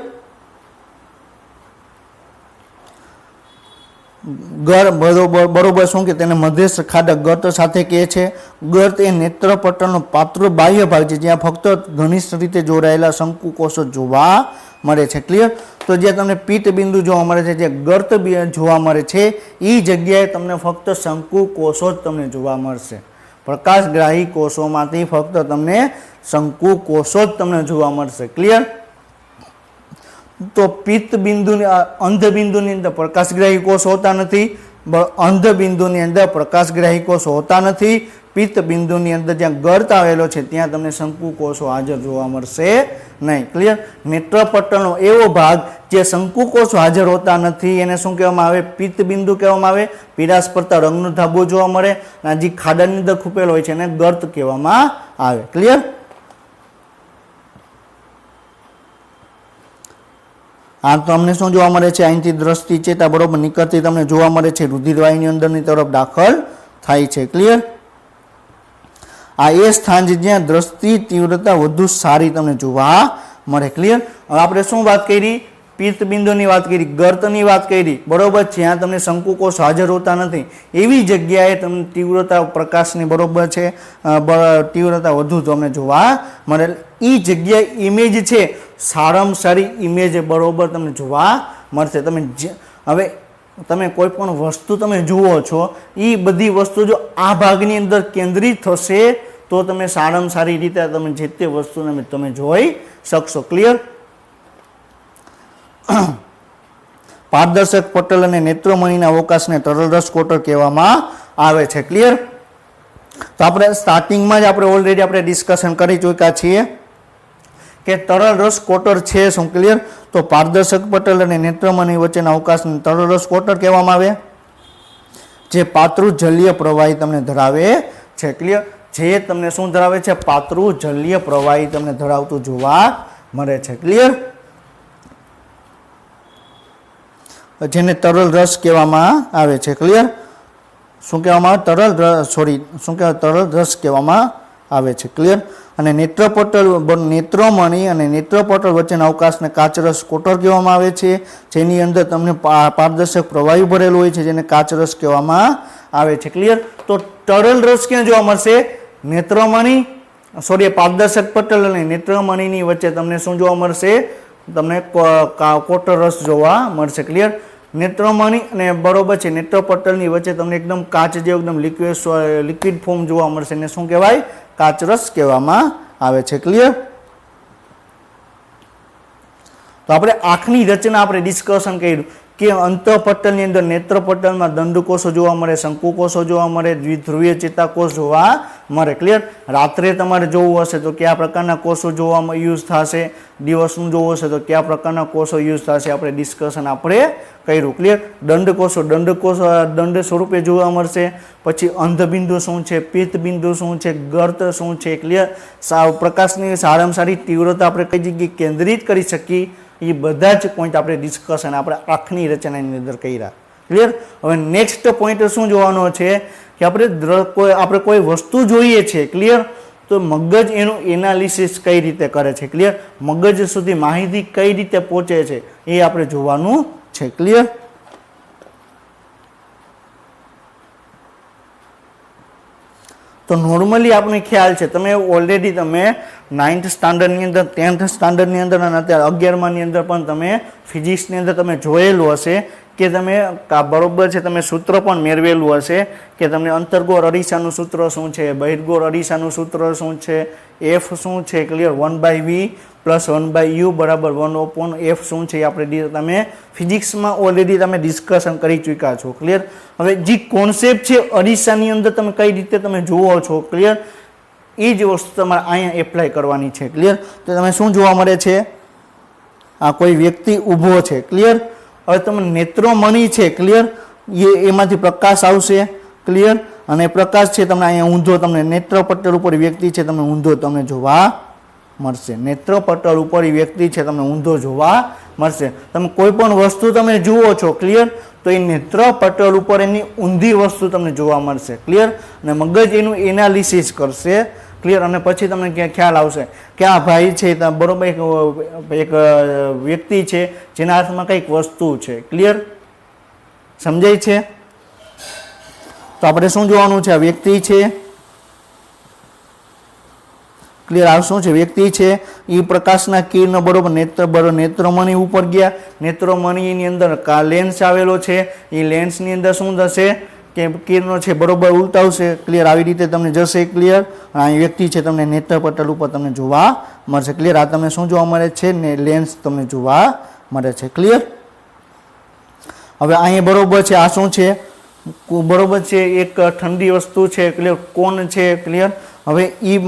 બરોબર શું કે તેને મધ્યસ્થ ખાડા ગર્ત સાથે કહે છે. ગર્ત એ નેત્રપટલનો પાતળો બાહ્ય ભાગ છે જ્યાં ફક્ત ઘનિષ્ઠ રીતે જોડાયેલા શંકુ કોષો જોવા મળે છે. ક્લિયર. તો જ્યાં તમને પિત્ત બિંદુ જોવા મળે છે, જે ગર્ત જોવા મળે છે, એ જગ્યાએ તમને ફક્ત શંકુ કોષો જ તમને જોવા મળશે. પ્રકાશગ્રાહી કોષોમાંથી ફક્ત તમને શંકુ કોષો જ તમને જોવા મળશે. ક્લિયર. તો પિત્ત બિંદુની અંધબિંદુની અંદર પ્રકાશગ્રાહી કોષ હોતા નથી. અંધબિંદુની અંદર પ્રકાશગ્રાહી કોષ હોતા નથી. પિત્ત બિંદુની અંદર જ્યાં ગર્ત આવેલો છે ત્યાં તમને શંકુ કોષો હાજર જોવા મળશે નહીં. ક્લિયર. નેત્રપટલનો એવો ભાગ જે શંકુ કોષો હાજર હોતા નથી એને શું કહેવામાં આવે? પિત્ત બિંદુ કહેવામાં આવે. પીરાશ પડતા રંગનો ધાબો જોવા મળે અને જે ખાડાની અંદર ખૂપેલો હોય છે એને ગર્ત કહેવામાં આવે. ક્લિયર. આ તમને શું જોવા મળે છે? અહીંથી દ્રષ્ટિ ચેતા બરોબર નીકળતી તમને જોવા મળે છે, રુધિરવાહિની અંદરની તરફ દાખલ થાય છે. ક્લિયર. આ એ સ્થાન છે જ્યાં દ્રષ્ટિ તીવ્રતા વધુ સારી તમને જોવા મળે. ક્લિયર. હવે આપણે શું વાત કરી? પિત્ત બિંદુની વાત કરી, ગર્તની વાત કરી, બરોબર, જ્યાં તમને શંકુ કોષ હાજર હોતા નથી એવી જગ્યાએ તમને તીવ્રતા પ્રકાશની બરોબર છે તીવ્રતા વધુ તમને જોવા મળે. એ જગ્યાએ ઇમેજ છે સારામાં સારી ઇમેજ બરોબર તમને જોવા મળશે. તમે હવે તમે કોઈ પણ વસ્તુ તમે જુઓ છો એ બધી વસ્તુ જો આ ભાગની અંદર કેન્દ્રિત થશે તો તમે સારામાં સારી રીતે તમે જે તે વસ્તુને તમે જોઈ શકશો. ક્લિયર? પારદર્શક પટલ અને નેત્રમણીના અવકાશને તરલરસ કોટર કહેવામાં આવે છે. ક્લિયર? તો આપણે સ્ટાર્ટિંગમાં જ આપણે ઓલરેડી આપણે ડિસ્કશન કરી ચૂક્યા છીએ કે તરલરસ કોટર છે શું. ક્લિયર? તો પારદર્શક પટલ અને નેત્રમણી વચ્ચેના અવકાશને તરલરસ કોટર કહેવામાં આવે, જે પાતળું જલીય પ્રવાહી તમને ધરાવે છે. ક્લિયર? જે તમને શું ધરાવે છે? પાતળું જલીય પ્રવાહી તમને ધરાવતું જોવા મળે છે. ક્લિયર? જેને તરલ રસ કહેવામાં આવે છે. ક્લિયર? શું કહેવામાં આવે? તરલ રસ કહેવામાં આવે છે. ક્લિયર? અને નેત્રમણી અને નેત્રપટલ વચ્ચેના અવકાશને કાચરસ કોટર કહેવામાં આવે છે, જેની અંદર તમને પારદર્શક પ્રવાહી ભરેલું હોય છે, જેને કાચરસ કહેવામાં આવે છે. ક્લિયર? તો તરલ રસ ક્યાં જોવા મળશે? પારદર્શક પટલ અને નેત્રમણીની વચ્ચે તમને શું જોવા મળશે? તમને કોટર રસ જોવા મળશે. ક્લિયર? નેત્રમણી અને બરોબર છે નેત્રપટલની વચ્ચે તમને એકદમ કાચ જેવું એકદમ લિક્વિડ ફોર્મ જોવા મળશે, એને શું કહેવાય? કાચરસ કહેવામાં આવે છે. ક્લિયર? તો આપણે આંખની રચના આપણે ડિસ્કશન કર્યું કે અંતઃપટલની અંદર નેત્રપટલમાં દંડકોષો જોવા મળે, શંકુકોષો જોવા મળે, દ્વિધ્રુવીય ચેતાકોષ જોવા મળે. ક્લિયર? રાત્રે તમારે જોવું હશે તો કયા પ્રકારના કોષો જોવા યુઝ થશે, દિવસનું જોવું હશે તો કયા પ્રકારના કોષો યુઝ થશે, આપણે ડિસ્કશન આપણે કર્યું. ક્લિયર? દંડ સ્વરૂપે જોવા મળશે. પછી અંધબિંદુ શું છે, પિત્તબિંદુ શું છે, ગર્ત શું છે. ક્લિયર? પ્રકાશની સારામાં સારી તીવ્રતા આપણે કઈ જગ્યાએ કેન્દ્રિત કરી શકીએ, એ બધા જ પોઈન્ટ આપણે ડિસ્કશન આપણે આંખની રચનાની અંદર કર્યા. ક્લિયર? હવે નેક્સ્ટ પોઈન્ટ શું જોવાનો છે કે આપણે કોઈ વસ્તુ જોઈએ છે. ક્લિયર? તો મગજ એનું એનાલિસિસ કઈ રીતે કરે છે. ક્લિયર? મગજ સુધી માહિતી કઈ રીતે પહોંચે છે એ આપણે જોવાનું છે. ક્લિયર? તો નોર્મલી આપણે ખ્યાલ છે, તમે ઓલરેડી તમે 9th સ્ટાન્ડર્ડની અંદર, 10th સ્ટાન્ડર્ડની અંદર અને અત્યારે 11માની અંદર પણ તમે ફિઝિક્સની અંદર તમે જોયેલું હશે કે તમે બરોબર છે તમે સૂત્ર પણ મેળવેલું હશે કે તમને અંતર્ગોળ અરીસાનું સૂત્ર શું છે, બહિર્ગોળ અરીસાનું સૂત્ર શું છે, એફ શું છે. ક્લિયર? 1/v + 1/u બરાબર 1/f શું છે, આપણે તમે ફિઝિક્સમાં ઓલરેડી તમે ડિસ્કશન કરી ચૂક્યા છો. ક્લિયર? હવે જે કોન્સેપ્ટ છે અરીસાની અંદર તમે કઈ રીતે તમે જુઓ છો. ક્લિયર? એ જ વસ્તુ તમારે અહીંયા એપ્લાય કરવાની છે. ક્લિયર? તો તમે શું જોવા મળે છે? આ કોઈ વ્યક્તિ ઊભો છે. ક્લિયર? હવે તમે નેત્રમણી છે. ક્લિયર? એમાંથી પ્રકાશ આવશે. ક્લિયર? અને પ્રકાશ છે તમને અહીંયા ઊંધો તમને નેત્રપટલ ઉપર વ્યક્તિ છે તમને ઊંધો તમને જોવા મળશે. નેત્રપટલ ઉપર વ્યક્તિ છે તમને ઊંધો જોવા મળશે. તમે કોઈ પણ વસ્તુ તમે જુઓ છો. ક્લિયર? તો એ નેત્રપટલ ઉપર એની ઊંધી વસ્તુ તમને જોવા મળશે. ક્લિયર? અને મગજ એનું એનાલિસિસ કરશે. ક્લિયર? અને પછી તમને ક્યાં ખ્યાલ આવશે કે આ ભાઈ છે બરોબર એક વ્યક્તિ છે જેના હાથમાં કંઈક વસ્તુ છે. ક્લિયર? સમજાય છે? તો આપણે શું જોવાનું છે? આ વ્યક્તિ છે. ક્લિયર? આ શું છે? વ્યક્તિ છે. એ પ્રકાશના કિરણ બરોબર નેત્રમણી ઉપર ગયા. નેત્રમણીની અંદર લેન્સ આવેલો છે. એ લેન્સની અંદર શું થશે કે કિરણો છે બરોબર ઉલટાવશે. ક્લિયર? આવી રીતે તમને જશે. ક્લિયર? આ વ્યક્તિ છે તમને નેત્રપટલ ઉપર તમને જોવા મળશે. ક્લિયર? આ તમને શું જોવા મળે છે? ને લેન્સ તમને જોવા મળે છે. ક્લિયર? હવે અહીંયા બરોબર છે આ શું છે? બરોબર છે એક ઠંડી વસ્તુ છે. ક્લિયર? કોન છે. ક્લિયર? હવે એ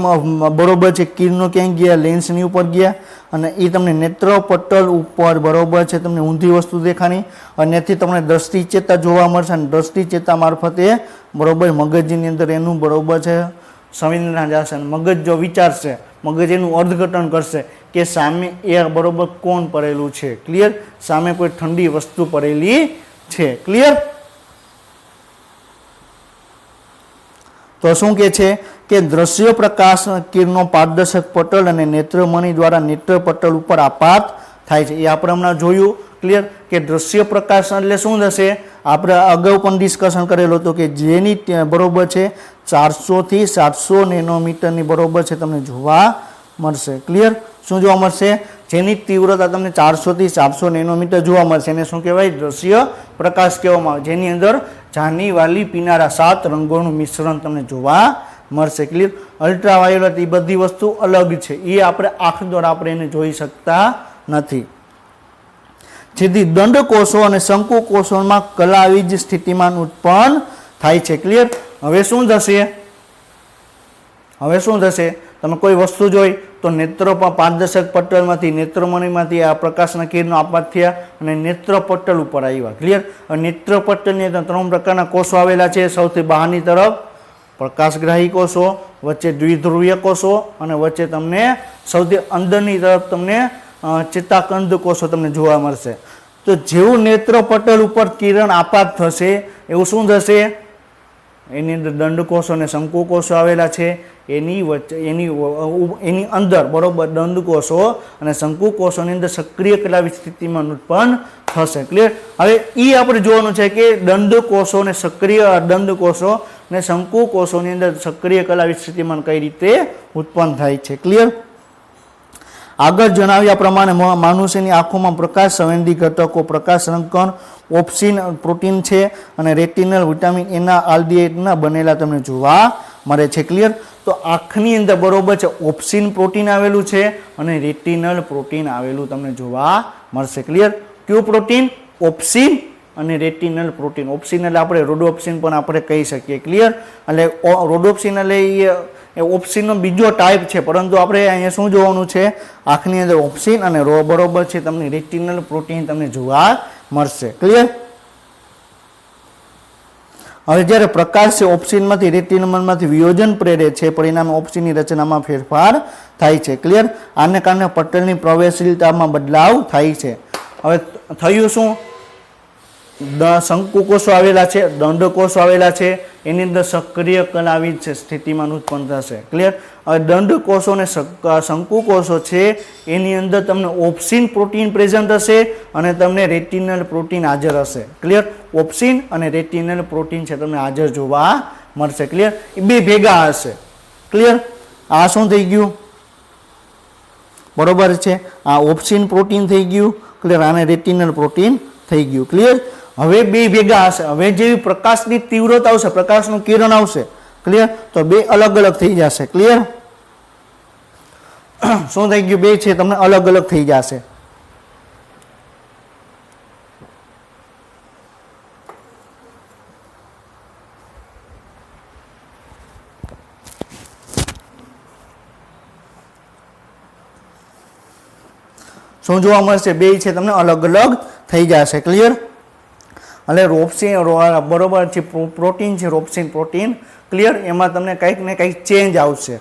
બરોબર છે કિરણો ક્યાંય ગયા? લેન્સની ઉપર ગયા અને એ તમને નેત્રપટલ ઉપર બરોબર છે તમને ઊંધી વસ્તુ દેખાણી અને એથી તમને દ્રષ્ટિ ચેતા જોવા મળશે અને દ્રષ્ટિ ચેતા મારફતે બરોબર મગજની અંદર એનું બરોબર છે સંવેદના જશે. મગજ જો વિચારશે, મગજ એનું અર્થઘટન કરશે કે સામે એ બરોબર કોણ પડેલું છે. ક્લિયર? સામે કોઈ ઠંડી વસ્તુ પડેલી છે. ક્લિયર? તો શું કે છે કે દ્રશ્ય પ્રકાશ કિરણો પારદર્શક પટલ અને નેત્રમણી દ્વારા નેત્રપટલ ઉપર આપાત થાય છે. એ આપણે હમણાં જોયું. ક્લિયર? કે દ્રશ્ય પ્રકાશ એટલે શું થશે? આપણે અગાઉ પણ ડિસ્કશન કરેલો હતો કે જેની બરોબર છે 400 થી 700 નેનોમીટરની બરોબર છે તમને જોવા મળશે. ક્લિયર? શું જોવા મળશે? જેની તીવ્રતા તમને 400 થી 400 નેનોમીટર જોવા મળશે એને શું કહેવાય? દ્રશ્ય પ્રકાશ કહેવામાં આવે, જેની અંદર જાની વાલી પીનારા 7 રંગોનું મિશ્રણ તમને જોવા મળશે. ક્લિયર? અલ્ટ્રાવાયોલેટ એ બધી વસ્તુ અલગ છે, એ આપણે આંખ દ્વારા આપણે એને જોઈ શકતા નથી. જેથી દંડકોષો અને શંકુ કોષોમાં કલાવીજ સ્થિતિમાન ઉત્પન્ન થાય છે. ક્લિયર? હવે શું થશે? તમે કોઈ વસ્તુ જોઈ તો નેત્ર પારદર્શક પટલમાંથી નેત્રમણીમાંથી આ પ્રકાશના કિરણો આપાત થયા અને નેત્ર પટલ ઉપર આવ્યા. ક્લિયર? નેત્ર પટલની અંદર 3 પ્રકારના કોષો આવેલા છે. સૌથી બહારની તરફ પ્રકાશગ્રાહી કોષો, વચ્ચે દ્વિધ્રુવીય કોષો અને વચ્ચે તમને સૌથી અંદરની તરફ તમને ચેતાકંદ કોષો તમને જોવા મળશે. તો જેવું નેત્ર પટલ ઉપર કિરણ આપાત થશે એવું શું થશે? એની અંદર દંડકોષો અને શંકુ કોષો આવેલા છે, એની વચ્ચે એની અંદર બરોબર દંડકોષો અને શંકુ કોષોની અંદર સક્રિય કલાવી સ્થિતિમાન ઉત્પન્ન થશે. ક્લિયર? હવે એ આપણે જોવાનું છે કે દંડકોષો અને સક્રિય દંડકોષો અને શંકુ કોષોની અંદર સક્રિય કલાવી સ્થિતિમાન કઈ રીતે ઉત્પન્ન થાય છે. ક્લિયર? આગળ જણાવ્યા પ્રમાણે મનુષ્યની આંખોમાં પ્રકાશ સંવેદી ઘટકો પ્રકાશ રંકણ ઓપ્સિન પ્રોટીન છે અને રેટિનલ વિટામિન એના આલ્ડિહાઇડના બનેલા તમને જોવા મળે છે. ક્લિયર? તો આંખની અંદર બરોબર છે ઓપ્સિન પ્રોટીન આવેલું છે અને રેટિનલ પ્રોટીન આવેલું તમને જોવા મળશે. ક્લિયર? કયું પ્રોટીન? ઓપ્સિન અને રેટિનલ પ્રોટીન. ઓપ્સિન એટલે આપણે રોડોપ્સિન પણ આપણે કહી શકીએ. ક્લિયર? એટલે રોડોપ્સિન એટલે એ ઓપ્સિનનો બીજો ટાઈપ છે, પરંતુ આપણે અહીંયા શું જોવાનું છે? આંખની અંદર ઓપ્સિન અને બરોબર છે તમને રેટિનલ પ્રોટીન તમને જોવા મળશે. ક્લિયર? હવે જ્યારે પ્રકાશ છે ઓપ્સિનમાંથી રેટિનલમાંથી વિયોજન પ્રેરે છે, પરિણામે ઓપ્સિનની રચનામાં ફેરફાર થાય છે. ક્લિયર? આને કારણે પટલની પ્રવેશશીલતામાં બદલાવ થાય છે. હવે થયું શું? શંકુ કોષો આવેલા છે, દંડકોષો આવેલા છે, એની અંદર સક્રિય કલાવી સ્થિતિમાન ઉત્પન્ન થશે. ક્લિયર? હવે દંડકોષો અને શંકુ કોષો છે એની અંદર તમને ઓપ્સિન પ્રોટીન પ્રેઝન્ટ હશે અને તમને રેટિનલ પ્રોટીન હાજર હશે. ક્લિયર? ઓપ્સિન અને રેટિનલ પ્રોટીન છે તમને હાજર જોવા મળશે. ક્લિયર? એ બે ભેગા હશે. ક્લિયર? આ શું થઈ ગયું? બરોબર છે, આ ઓપ્સિન પ્રોટીન થઈ ગયું. ક્લિયર? આને રેટિનલ પ્રોટીન થઈ ગયું. ક્લિયર? હવે બે ભેગા હશે. હવે જેવી પ્રકાશની તીવ્રતા આવશે, પ્રકાશનું કિરણ આવશે, ક્લિયર, તો બે અલગ અલગ થઈ જશે. ક્લિયર? શું થઈ ગયું? બે છે તમને અલગ અલગ થઈ જશે. શું જોવા મળશે? બે છે તમને અલગ અલગ થઈ જશે. ક્લિયર? એટલે રોપ્સિન બરોબર છે પ્રોટીન છે રોપ્સિન પ્રોટીન. ક્લિયર? એમાં તમને કંઈક ને કંઈક ચેન્જ આવશે.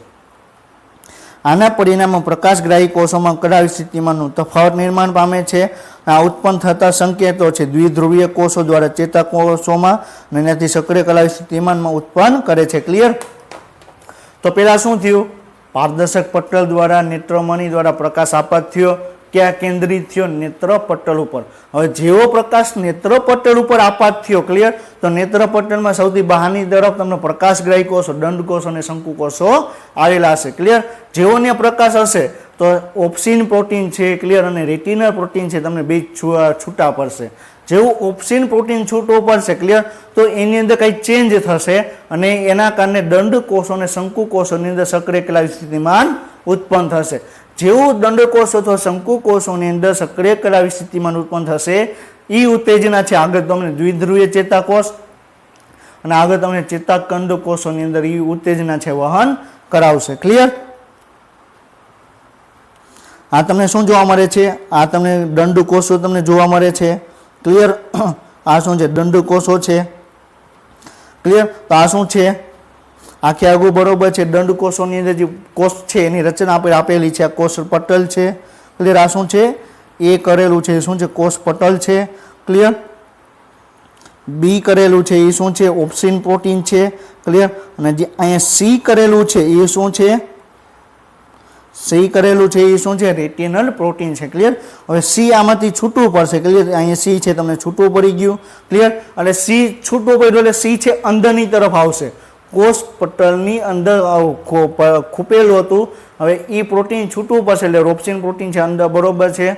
આના પરિણામે પ્રકાશગ્રાહી કોષોમાં કલાવી સ્થિતિમાનનું તફાવત નિર્માણ પામે છે. આ ઉત્પન્ન થતા સંકેતો છે દ્વિધ્રુવીય કોષો દ્વારા ચેતાકોષોમાં અને એનાથી સક્રિય કલાવી સ્થિતિમાનમાં ઉત્પન્ન કરે છે. ક્લિયર? તો પહેલા શું થયું? પારદર્શક પટલ દ્વારા નેત્રમણી દ્વારા પ્રકાશ આપાત થયો. ક્યાં કેન્દ્રિત થયો? નેત્ર પટલ ઉપર. હવે જેવો પ્રકાશ નેત્ર પટલ ઉપર આપાત થયો, ક્લિયર, તો નેત્ર પટલમાં સૌથી બહારની તરફ તમને પ્રકાશગ્રાહી કોષો, દંડકોષો અને શંકુ કોષો આવેલા હશે. ક્લિયર? જેવોને પ્રકાશ હશે તો ઓપ્સિન પ્રોટીન છે, ક્લિયર, અને રેટિનલ પ્રોટીન છે તમને બે છૂટા પડશે. જેવું ઓપ્સિન પ્રોટીન છૂટો પડશે, ક્લિયર, તો એની અંદર કંઈક ચેન્જ થશે અને એના કારણે દંડકોષો અને શંકુ કોષોની અંદર સક્રિય કલાવી સ્થિતિમાન ઉત્પન્ન થશે. જેવું દંડકોષ અથવા શંકુ કોષોની અંદર સક્રિય કલાવી સ્થિતિમાન ઉત્પન્ન થશે, એ ઉત્તેજના છે આગળ તમને દ્વિધ્રુવીય ચેતાકોષ અને આગળ તમને ચેતાકંદ કોષોની અંદર એ ઉત્તેજના છે વહન કરાવશે. ક્લિયર? આ તમને શું જોવા મળે છે? આ તમને દંડકોષો તમને જોવા મળે છે. ક્લિયર? આ શું છે? દંડકોષો છે. ક્લિયર? તો આ શું છે? આખે આગું બરોબર છે દંડકોષોની અંદર જે કોષ છે એની રચના આપણે આપેલી છે. આ કોષ પટલ છે. ક્લિયર? આ શું છે? એ કરેલું છે શું છે? કોષ પટલ છે. ક્લિયર? બી કરેલું છે એ શું છે? ઓપ્સિન પ્રોટીન છે. ક્લિયર? અને જે અહીંયા સી કરેલું છે એ શું છે? સી કરેલું છે એ શું છે? રેટિનલ પ્રોટીન છે. ક્લિયર? હવે સી આમાંથી છૂટવું પડશે. ક્લિયર? અહીંયા સી છે તમને છૂટવું પડી ગયું. ક્લિયર? એટલે સી છૂટવું પડ્યું એટલે સી છે અંદરની તરફ આવશે. કોષ પટલની અંદર ખૂપેલું હતું હવે એ પ્રોટીન છૂટવું પડશે એટલે રોપ્સિન પ્રોટીન છે અંદર બરોબર છે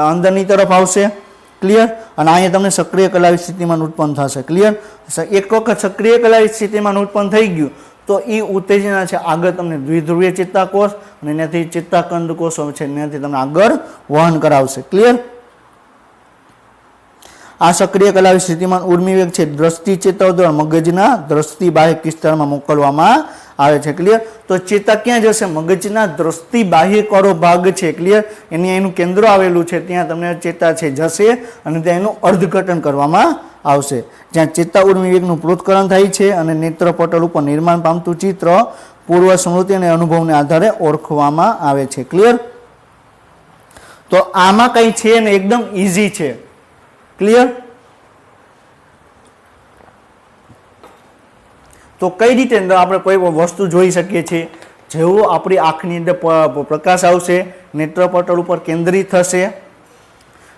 અંદરની તરફ આવશે ક્લિયર અને અહીંયા તમને સક્રિય કલાવી સ્થિતિમાન ઉત્પન્ન થશે ક્લિયર એક વખત સક્રિય કલાવી સ્થિતિમાન ઉત્પન્ન થઈ ગયું તો એ ઉત્તેજના છે આગળ તમને દ્વિધ્રુવીય ચેતાકોષ અને એનાથી ચેતાકંદ કોષો છે એનાથી તમને આગળ વહન કરાવશે ક્લિયર આ સક્રિય કલાવી સ્થિતિમાન ઉર્મિવેગ છે દ્રષ્ટિ ચેતાઓ દ્વારા મગજના દ્રષ્ટિ બાહ્યક વિસ્તારમાં મોકલવામાં આવે છે ક્લિયર તો ચેતા ક્યાં જશે મગજના દ્રષ્ટિ બાહ્યકોરો ભાગ છે ક્લિયર એનું કેન્દ્ર આવેલું છે ત્યાં તમને ચેતા છે જશે અને ત્યાં એનું અર્થઘટન કરવામાં આવશે જ્યાં ચેતા ઉર્મિવેગનું પૃથ્થકરણ થાય છે અને નેત્રપટલ ઉપર નિર્માણ પામતું ચિત્ર પૂર્વ સ્મૃતિ અને અનુભવને આધારે ઓળખવામાં આવે છે ક્લિયર તો આમાં કંઈ છે ને એકદમ ઈઝી છે ક્લિયર તો કઈ રીતે આપણે કોઈ વસ્તુ જોઈ શકીએ છીએ જેવો આપણી આંખની અંદર પ્રકાશ આવશે નેત્રપટલ ઉપર કેન્દ્રિત થશે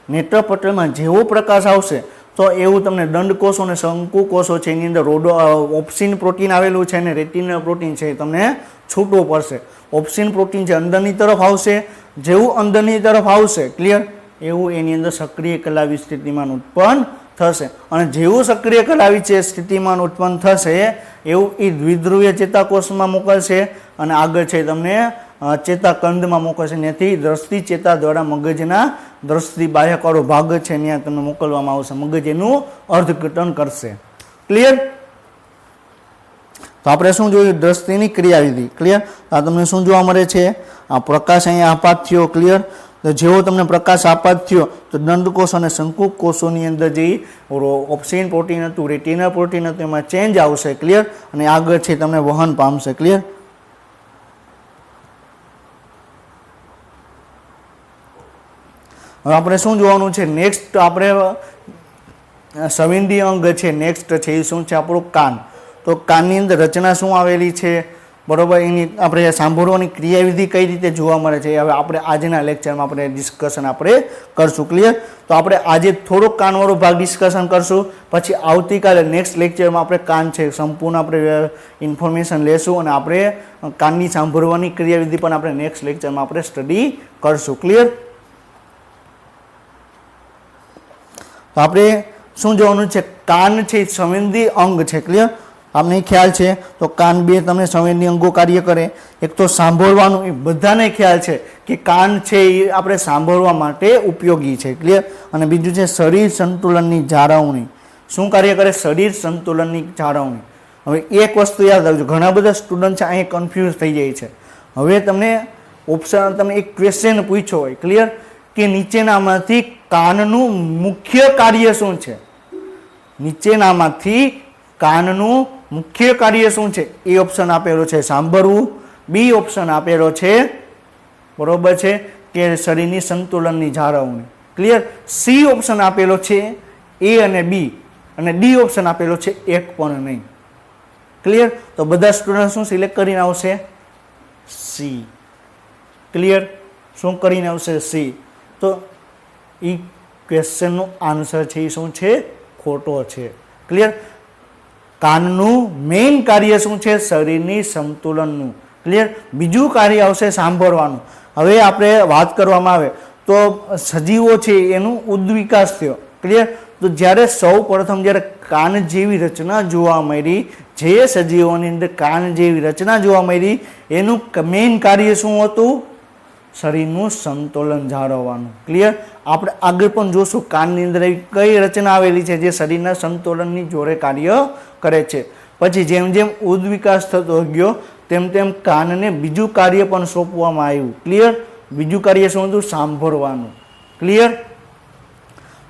નેત્રપટલમાં જેવો પ્રકાશ આવશે તો એવું તમને દંડકોષો અને શંકુકોષો છે એની અંદર ઓપ્સિન પ્રોટીન આવેલું છે અને રેટિનલ પ્રોટીન છે એ તમને છૂટવું પડશે ઓપ્સિન પ્રોટીન છે અંદરની તરફ આવશે જેવું અંદરની તરફ આવશે ક્લિયર એવું એની અંદર સક્રિય કલાવી સ્થિતિમાન ઉત્પન્ન થશે અને જેવું સક્રિય કલાવી છે સ્થિતિમાન ઉત્પન્ન થશે એવું એ દ્વિધ્રુવીય ચેતાકોષમાં મોકલશે અને આગળ છે તમને ચેતાકંદમાં મોકલશે ત્યાંથી દ્રષ્ટિ ચેતા દ્વારા મગજના દ્રષ્ટિ બાહ્યકોરો ભાગ છે ત્યાં તમને મોકલવામાં આવશે મગજ એનું અર્થઘટન કરશે ક્લિયર તો આપણે શું જોયું દ્રષ્ટિની ક્રિયાવિધિ ક્લિયર આ તમને શું જોવા મળે છે આ પ્રકાશ અહીંયા આપાત થયો ક્લિયર તો જેવો તમને પ્રકાશ આપાત થયો તો દંડકોષ અને શંકુ કોષોની અંદર જે ઓપ્સિન પ્રોટીન હતું રેટિનલ પ્રોટીન હતું એમાં ચેન્જ આવશે ક્લિયર અને આગળ છે તમને વહન પામશે ક્લિયર હવે આપણે શું જોવાનું છે નેક્સ્ટ આપણે સંવેદી અંગ છે નેક્સ્ટ છે એ શું છે આપણું કાન તો કાનની અંદર રચના શું આવેલી છે બરોબર એની આપણે સાંભળવાની ક્રિયાવિધિ કઈ રીતે જોવા મળે છે હવે આપણે આજના લેક્ચરમાં આપણે ડિસ્કશન આપણે કરશું ક્લિયર તો આપણે આજે થોડોક કાનવાળો ભાગ ડિસ્કશન કરશું પછી આવતીકાલે નેક્સ્ટ લેક્ચરમાં આપણે કાન છે સંપૂર્ણ આપણે ઇન્ફોર્મેશન લેશું અને આપણે કાનની સાંભળવાની ક્રિયાવિધિ પણ આપણે નેક્સ્ટ લેક્ચરમાં આપણે સ્ટડી કરશું ક્લિયર તો આપણે શું જોવાનું છે કાન છે સંવેદી અંગ છે ક્લિયર આપને ખ્યાલ છે તો કાન બે તમને સંવેદી અંગો કાર્ય કરે એક તો સાંભળવાનું એ બધાને ખ્યાલ છે કે કાન છે એ આપણે સાંભળવા માટે ઉપયોગી છે ક્લિયર અને બીજું છે શરીર સંતુલનની જાળવણી શું કાર્ય કરે શરીર સંતુલનની જાળવણી હવે એક વસ્તુ યાદ રાખજો ઘણા બધા સ્ટુડન્ટ છે અહીંયા કન્ફ્યુઝ થઈ જાય છે હવે તમને ઓપ્શન તમને એક ક્વેશ્ચન પૂછ્યો હોય ક્લિયર કે નીચેનામાંથી કાનનું મુખ્ય કાર્ય શું છે નીચેનામાંથી કાનનું મુખ્ય કાર્ય શું છે એ ઓપ્શન આપેલો છે સાંભળવું બી ઓપ્શન આપેલો છે બરોબર છે કે શરીરની સંતુલનની જાળવણી ક્લિયર સી ઓપ્શન આપેલો છે એ અને બી અને ડી ઓપ્શન આપેલો છે એક પણ નહીં ક્લિયર તો બધા સ્ટુડન્ટ શું સિલેક્ટ કરીને આવશે સી ક્લિયર શું કરીને આવશે સી તો એ ક્વેશ્ચનનો આન્સર છે એ શું છે ખોટો છે ક્લિયર કાનનું મેઇન કાર્ય શું છે શરીરની સંતુલનનું ક્લિયર બીજું કાર્ય આવશે સાંભળવાનું હવે આપણે વાત કરવામાં આવે તો સજીવો છે એનું ઉદ્વિકાસ થયો ક્લિયર તો જ્યારે સૌ પ્રથમ જ્યારે કાન જેવી રચના જોવા મળી જે સજીવોની અંદર કાન જેવી રચના જોવા મળી એનું મેઇન કાર્ય શું હતું શરીરનું સંતુલન જાળવવાનું ક્લિયર આપણે આગળ પણ જોશું કાનની અંદર એવી કઈ રચના આવેલી છે જે શરીરના સંતુલનની જોડે કાર્ય કરે છે પછી જેમ જેમ ઉદ્વિકાસ થતો ગયો તેમ તેમ કાનને બીજું કાર્ય પણ સોંપવામાં આવ્યું ક્લિયર બીજું કાર્ય શું હતું સાંભળવાનું ક્લિયર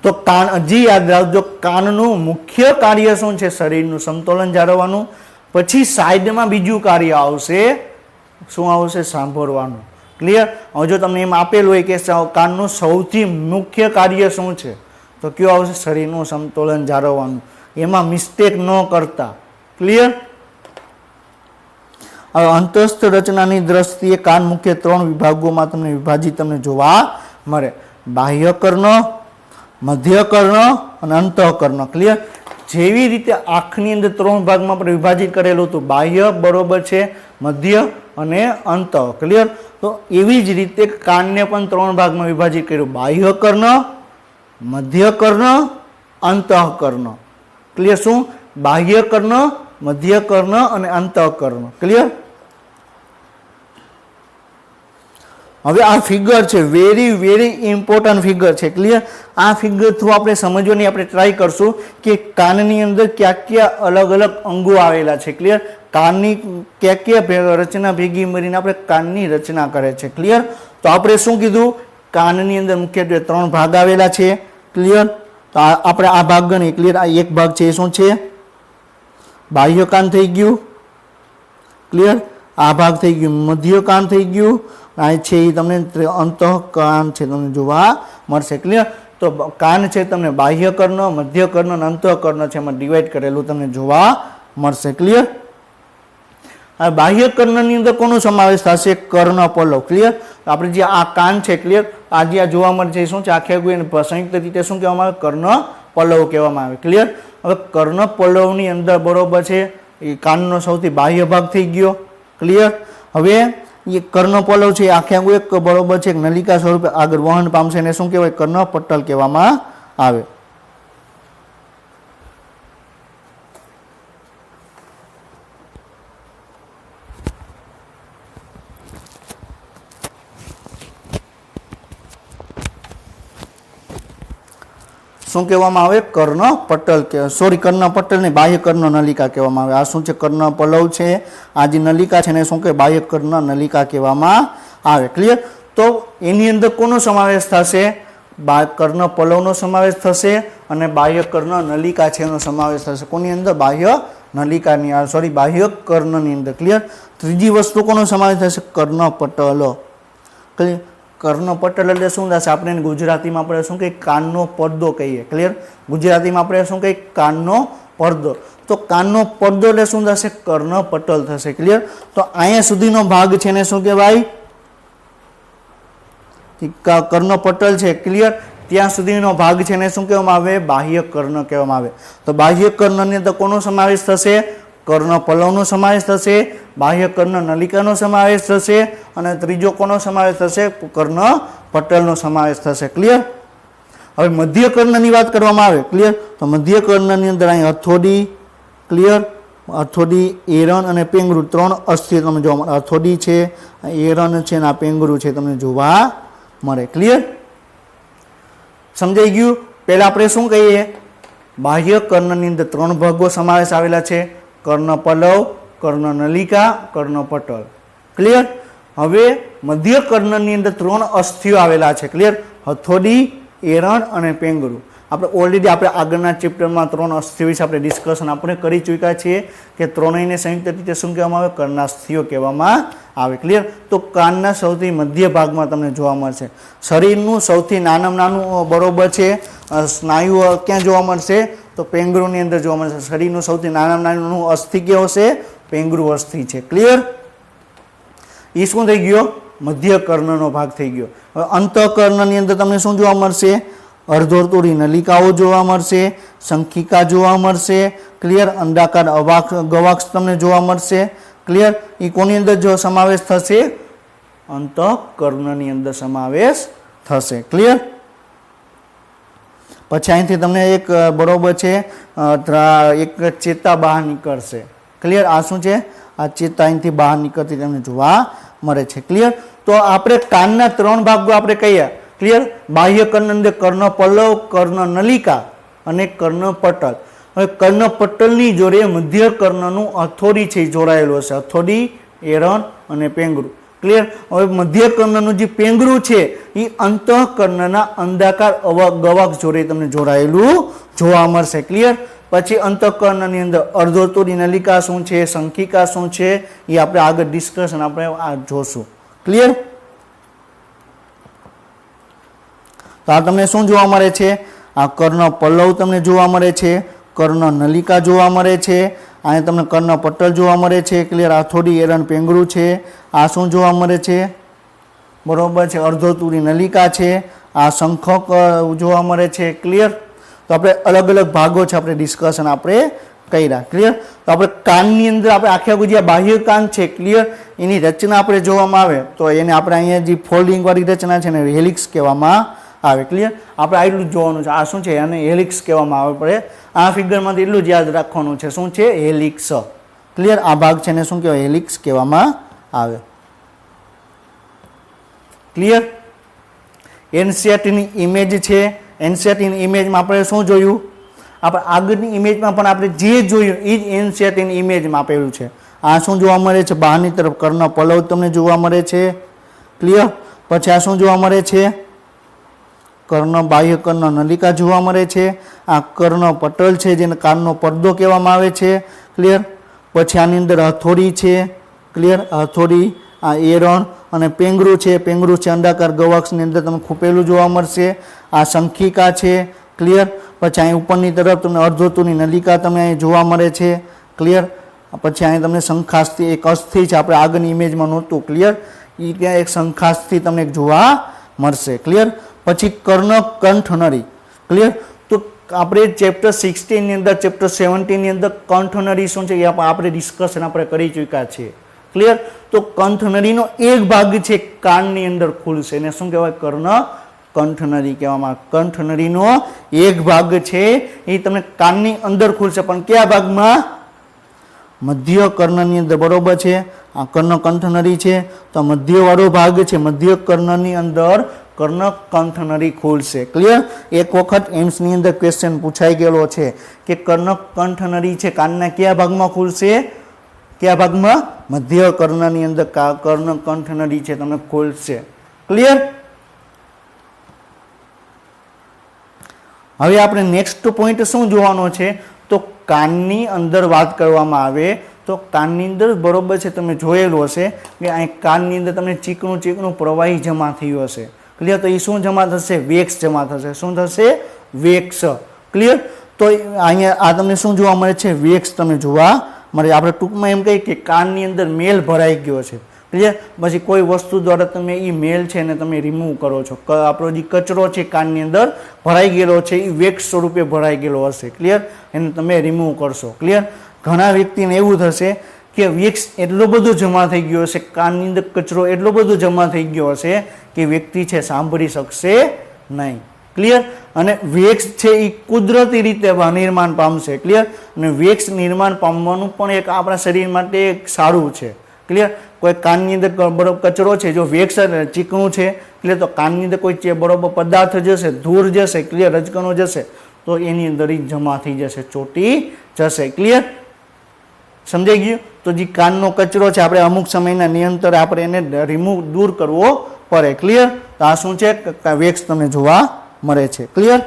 તો કાન હજી યાદ રાખજો કાનનું મુખ્ય કાર્ય શું છે શરીરનું સંતુલન જાળવવાનું પછી સાઈડમાં બીજું કાર્ય આવશે શું આવશે સાંભળવાનું ક્લિયર હવે જો તમને એમ આપેલું હોય કે કાનનું સૌથી મુખ્ય કાર્ય શું છે તો કયો આવશે શરીરનું સંતુલન જાળવવાનું એમાં મિસ્ટેક ન કરતા ક્લિયર હવે અંતસ્થ રચનાની દ્રષ્ટિએ કાન મુખ્ય 3 વિભાગોમાં તમને વિભાજિત તમને જોવા મળે બાહ્ય કર્ણ મધ્ય કર્ણ અને અંતઃકર્ણ ક્લિયર જેવી રીતે આંખની અંદર 3 ભાગમાં આપણે વિભાજિત કરેલું હતું બાહ્ય બરોબર છે મધ્ય અને અંત. ક્લિયર? તો એવી જ રીતે કાનને પણ 3 ભાગમાં વિભાજિત કર્યું: બાહ્ય કર્ણ, મધ્ય કર્ણ, અંતઃકર્ણ. ક્લિયર? શું? બાહ્ય કર્ણ, મધ્ય કર્ણ અને અંતઃકર્ણ. ક્લિયર? હવે આ ફિગર છે વેરી વેરી ઇમ્પોર્ટન્ટ ફિગર છે. ક્લિયર? આ ફિગર થ્રુ આપણે સમજવાની આપણે ટ્રાય કરશું કે કાનની અંદર ક્યાં ક્યાં અલગ અલગ અંગો આવેલા છે. ક્લિયર? કાનની ક્યાં ક્યાં રચના ભેગી મળીને આપણે કાનની રચના કરે છે. ક્લિયર? તો આપણે શું કીધું? કાનની અંદર મુખ્યત્વે 3 ભાગ આવેલા છે. ક્લિયર? તો આપણે આ ભાગ ગણીએ. ક્લિયર? આ એક ભાગ છે એ શું છે? બાહ્ય કાન થઈ ગયું. ક્લિયર? આ ભાગ થઈ ગયું મધ્ય કાન થઈ ગયું. આ છે એ તમને અંતઃ કાન છે તમને જોવા મળશે. ક્લિયર? તો કાન છે તમને બાહ્ય કર્ણ, મધ્ય કર્ણ અને અંતઃકર્ણ છે એમાં ડિવાઈડ કરેલું તમને જોવા મળશે. ક્લિયર? આ બાહ્ય કર્ણની અંદર કોનો સમાવેશ થશે? કર્ણ પલ્લવ. ક્લિયર? આપણે જે આ કાન છે, ક્લિયર, આ જે જોવા મળે છે શું છે? આખે સંયુક્ત રીતે શું કહેવામાં આવે? કર્ણ પલ્લવ કહેવામાં આવે. ક્લિયર? હવે કર્ણ પલ્લવની અંદર બરોબર છે એ કાનનો સૌથી બાહ્ય ભાગ થઈ ગયો. ક્લિયર? હવે એ કર્ણ પલ્લવ છે આખે આખું એક બરોબર છે નલિકા સ્વરૂપે આગળ વહન પામશે એને શું કહેવાય? કર્ણ પટલ કહેવામાં આવે. શું કહેવામાં આવે? કર્ણ પટલ કે કર્ણ પટલ ને બાહ્ય કર્ણ નલિકા કહેવામાં આવે. આ શું છે? કર્ણ પલ્લવ છે. આ જે નલિકા છે ને શું કે બાહ્ય કર્ણ નલિકા કહેવામાં આવે. ક્લિયર? તો એની અંદર કોનો સમાવેશ થશે? કર્ણ પલ્લવનો સમાવેશ થશે અને બાહ્ય કર્ણ નલિકા છે એનો સમાવેશ થશે. કોની અંદર? બાહ્ય નલિકાની બાહ્ય કર્ણની અંદર. ક્લિયર? ત્રીજી વસ્તુ કોનો સમાવેશ થશે? કર્ણ પટલ. ક્લિયર? કર્ણ પટલ એટલે શું થશે? આપણે ગુજરાતીમાં આપણે શું કહીએ? કાનનો પડદો કહીએ. ક્લિયર? ગુજરાતીમાં આપણે શું કહીએ? કાનનો પડદો. તો કાનનો પડદો એટલે શું થશે? કર્ણ પટલ થશે. ક્લિયર? તો અહીંયા સુધીનો ભાગ છે ને શું કહેવાય? કર્ણ પટલ છે. ક્લિયર? ત્યાં સુધીનો ભાગ છે ને શું કહેવામાં આવે? બાહ્ય કર્ણ કહેવામાં આવે. તો બાહ્ય કર્ણની અંદર કોનો સમાવેશ થશે? કર્ણ પલ્લવનો સમાવેશ થશે, બાહ્ય કર્ણ નલિકાનો સમાવેશ થશે અને ત્રીજો કોનો સમાવેશ થશે? કર્ણ પટલનો સમાવેશ થશે. ક્લિયર? હવે મધ્ય કર્ણની વાત કરવામાં આવે. ક્લિયર? તો મધ્ય કર્ણની અંદર અહીં હથોડી, ક્લિયર, હથોડી, એરણ અને પેંગરું 3 અસ્થિ તમને જોવા મળે. હથોડી છે, એરણ છે અને આ પેંગરું છે તમને જોવા મળે. ક્લિયર? સમજાઈ ગયું? પહેલા આપણે શું કહીએ? બાહ્ય કર્ણની અંદર 3 ભાગો સમાવેશ આવેલા છે: કર્ણ પલ્લવ, કર્ણ નલિકા, કર્ણ પટલ. ક્લિયર? હવે મધ્ય કર્ણની અંદર 3 અસ્થિઓ આવેલા છે. ક્લિયર? હથોડી, એરણ અને પેંગરું. આપણે ઓલરેડી આપણે આગળના ચેપ્ટરમાં 3 અસ્થિઓ વિશે આપણે ડિસ્કશન આપણે કરી ચૂક્યા છીએ કે ત્રણેયને સંયુક્ત રીતે શું કહેવામાં આવે? કર્ણાસ્થિઓ કહેવામાં આવે. ક્લિયર? તો કાનના સૌથી મધ્ય ભાગમાં તમને જોવા મળશે. શરીરનું સૌથી નાનામાં નાનું બરોબર છે સ્નાયુ ક્યાં જોવા મળશે? તો પેંગરુની અંદર જોવા મળશે. શરીરનું સૌથી નાનામાં નાનું અસ્થિ કયો હશે? પેંગરુ અસ્થિ છે. ક્લિયર? એ શું થઈ ગયો? મધ્ય કર્ણનો ભાગ થઈ ગયો. હવે અંતઃકર્ણની અંદર તમને શું જોવા મળશે? અર્ધવર્તુળી નલિકાઓ જોવા મળશે, શંખિકા જોવા મળશે. ક્લિયર? અંડાકાર ગવાક્ષ તમને જોવા મળશે. ક્લિયર? એ કોની અંદર જો સમાવેશ થશે? અંતઃકર્ણની અંદર સમાવેશ થશે. ક્લિયર? પછી અહીંથી તમને એક બરોબર છે એક ચેતા બહાર નીકળશે. ક્લિયર? આ શું છે? આ ચેતા અહીંથી બહાર નીકળતી તમને જોવા મળે છે. ક્લિયર? તો આપણે કાનના 3 ભાગો આપણે કહીએ. ક્લિયર? બાહ્ય કર્ણ અંદર કર્ણ પલ્લવ, કર્ણ નલિકા અને કર્ણ પટલ. હવે કર્ણ પટલની જોડે મધ્ય કર્ણનું હથોડી છે જોડાયેલું હશે. હથોડી, એરણ અને પેંગરું. ક્લિયર? હવે મધ્ય કર્ણનું જે પેંગરું છે એ અંતઃકર્ણના અંડાકાર ગવાક્ષ જોડે તમને જોડાયેલું જોવા મળશે. ક્લિયર? પછી અંતઃકર્ણની અંદર અર્ધવર્તુળી નલિકા શું છે, શંખિકા શું છે એ આપણે આગળ ડિસ્કશન આપણે આ જોશું. ક્લિયર? તો આ તમને શું જોવા મળે છે? આ કર્ણ પલ્લવ તમને જોવા મળે છે, કર્ણ નલિકા જોવા મળે છે, અહીંયા તમને કર્ણ પટલ જોવા મળે છે. ક્લિયર? આ થોડી એરણ પેંગરું છે. આ શું જોવા મળે છે? બરોબર છે, અર્ધવર્તુળી નલિકા છે. આ શંખક જોવા મળે છે. ક્લિયર? તો આપણે અલગ અલગ ભાગો છે આપણે ડિસ્કશન આપણે કર્યા. ક્લિયર? તો આપણે કાનની અંદર આપણે આખે આખું જે બાહ્ય કાન છે, ક્લિયર, એની રચના આપણે જોવામાં આવે તો એને આપણે અહીંયા જે ફોલ્ડિંગ વાળી રચના છે ને હેલિક્સ કહેવામાં આવે. ક્લિયર? આપણે આટલું જ જોવાનું છે. આ શું છે? એને હેલિક્સ કહેવામાં આવે. પડે આ ફિગરમાંથી એટલું જ યાદ રાખવાનું છે. શું છે? હેલિક્સ. ક્લિયર? આ ભાગ છે ને શું કહેવાય? હેલિક્સ કહેવામાં આવે. ક્લિયર? એનસીઆરટીની ઇમેજ છે. એનસીઆરટીની ઇમેજમાં આપણે શું જોયું? આપણે આગળની ઇમેજમાં પણ આપણે જે જોયું એ જ એનસીઆરટીની ઇમેજમાં આપેલું છે. આ શું જોવા મળે છે? બહારની તરફ કર્ણ પલવ તમને જોવા મળે છે. ક્લિયર? પછી આ શું જોવા મળે છે? કર્ણ બાહ્ય કર્ણ નલિકા જોવા મળે છે. આ કર્ણ પટલ છે જેને કાનનો પડદો કહેવામાં આવે છે. ક્લિયર? પછી આની અંદર હથોડી છે. ક્લિયર? હથોડી, આ એરણ અને પેંગરું છે. પેંગરું છે અંડાકાર ગવાક્ષની અંદર તમને ખૂપેલું જોવા મળશે. આ શંખિકા છે. ક્લિયર? પછી અહીં ઉપરની તરફ તમને અર્ધોતુની નલિકા તમને અહીં જોવા મળે છે. ક્લિયર? પછી અહીં તમને શંખાસ્થી એક અસ્થિ છે, આપણે આગળની ઇમેજમાં નહોતું. ક્લિયર? એ ત્યાં એક શંખાસ્થી તમને જોવા મળશે. ક્લિયર? પછી કર્ણ કંઠ નળી. ક્લિયર? તો આપણે ચેપ્ટર 16 ની અંદર, ચેપ્ટર 17 ની અંદર કંઠ નળી શું છે એ આપણે ડિસ્કશન આપણે કરી ચૂક્યા છીએ. ક્લિયર? તો કંઠ નળીનો એક ભાગ છે કાનની અંદર ખુલશે એને શું કહેવાય? કર્ણ કંઠ નળી કહેવામાં. કંઠ નળીનો એક ભાગ છે એ તમને કાનની અંદર ખુલશે, પણ કયા ભાગમાં? મધ્ય કર્ણની અંદર. બરોબર છે? આ કર્ણ કંઠ નળી છે તો મધ્યવાળો ભાગ છે. મધ્ય કર્ણની અંદર કર્ણ કંઠ નળી ખુલશે. ક્લિયર? એક વખત એમ્સની અંદર ક્વેશ્ચન પૂછાઈ ગયેલો છે કે કર્ણ કંઠ નળી છે કાનના કયા ભાગમાં ખુલશે? કયા ભાગમાં? મધ્ય કર્ણની અંદર કર્ણ કંઠ નળી છે તમને ખુલશે. ક્લિયર? હવે આપણે નેક્સ્ટ પોઈન્ટ શું જોવાનો છે? તો કાનની અંદર વાત કરવામાં આવે તો કાનની અંદર બરોબર છે તમે જોયેલું હશે કે અહીં કાનની અંદર તમને ચીકણું ચીકણું પ્રવાહી જમા થયું હશે. ક્લિયર? તો એ શું જમા થશે? વેક્સ જમા થશે. શું થશે? વેક્સ. ક્લિયર? તો અહીંયા આ તમને શું જોવા મળે છે? વેક્સ તમે જોવા મળે. આપણે ટૂંકમાં એમ કહીએ કે કાનની અંદર મેલ ભરાઈ ગયો છે. ક્લિયર? પછી કોઈ વસ્તુ દ્વારા તમે એ મેલ છે ને તમે રિમૂવ કરો છો. આપણો જે કચરો છે કાનની અંદર ભરાઈ ગયેલો છે એ વેક્સ સ્વરૂપે ભરાઈ ગયેલો હશે. ક્લિયર? એને તમે રિમૂવ કરશો. ક્લિયર? ઘણા વ્યક્તિને એવું થશે કે વેક્સ એટલો બધો જમા થઈ ગયો હશે, કાનની અંદર કચરો એટલો બધો જમા થઈ ગયો હશે કે વ્યક્તિ છે સાંભળી શકશે નહીં. ક્લિયર? અને વેક્સ છે એ કુદરતી રીતે નિર્માણ પામશે. ક્લિયર? અને વેક્સ નિર્માણ પામવાનું પણ એક આપણા શરીર માટે એક સારું છે. ક્લિયર? કોઈ કાનની અંદર બરોબર કચરો છે, જો વેક્સ ચીકણું છે, ક્લિયર, તો કાનની અંદર કોઈ બરોબર પદાર્થ જશે, ધૂળ જશે, ક્લિયર, રજકણો જશે તો એની અંદર જમા થઈ જશે, ચોટી જશે. ક્લિયર? સમજાઈ ગયું? તો જે કાનનો કચરો છે આપણે અમુક સમયના નિયંત્રણે આપણે એને રિમૂવ દૂર કરવો પડે. ક્લિયર? તો આ શું છે? વેક્સ તમને જોવા મળે છે. ક્લિયર?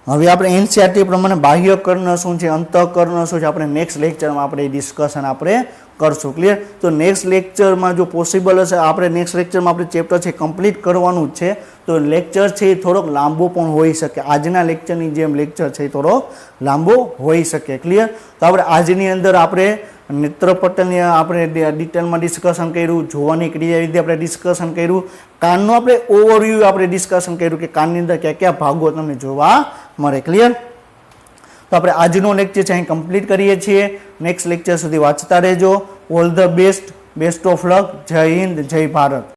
હવે આપણે એનસીઆરટી પ્રમાણે બાહ્ય કર્ણ શું છે, અંતઃકર્ણ શું છે, આપણે નેક્સ્ટ લેક્ચરમાં આપણે ડિસ્કશન આપણે કરશું. ક્લિયર? તો નેક્સ્ટ લેક્ચરમાં જો પોસિબલ હશે આપણે નેક્સ્ટ લેક્ચરમાં આપણે ચેપ્ટર છે કમ્પ્લીટ કરવાનું જ છે. તો લેક્ચર છે એ થોડોક લાંબો પણ હોઈ શકે. આજના લેક્ચરની જેમ લેક્ચર છે એ થોડોક લાંબો હોઈ શકે. ક્લિયર? તો આપણે આજની અંદર આપણે નેત્રપટલની આપણે ડિટેલમાં ડિસ્કશન કર્યું, જોવાની ક્રિયાવિધિ આપણે ડિસ્કશન કર્યું, કાનનું આપણે ઓવરવ્યૂ આપણે ડિસ્કશન કર્યું કે કાનની અંદર કયા કયા ભાગો તમને જોવા મળે. ક્લિયર? તો આપણે આજનો લેક્ચર છે અહીં કમ્પ્લીટ કરીએ છીએ. નેક્સ્ટ લેક્ચર સુધી વાંચતા રહેજો. All the best. Best of luck. જય હિન્દ, જય ભારત.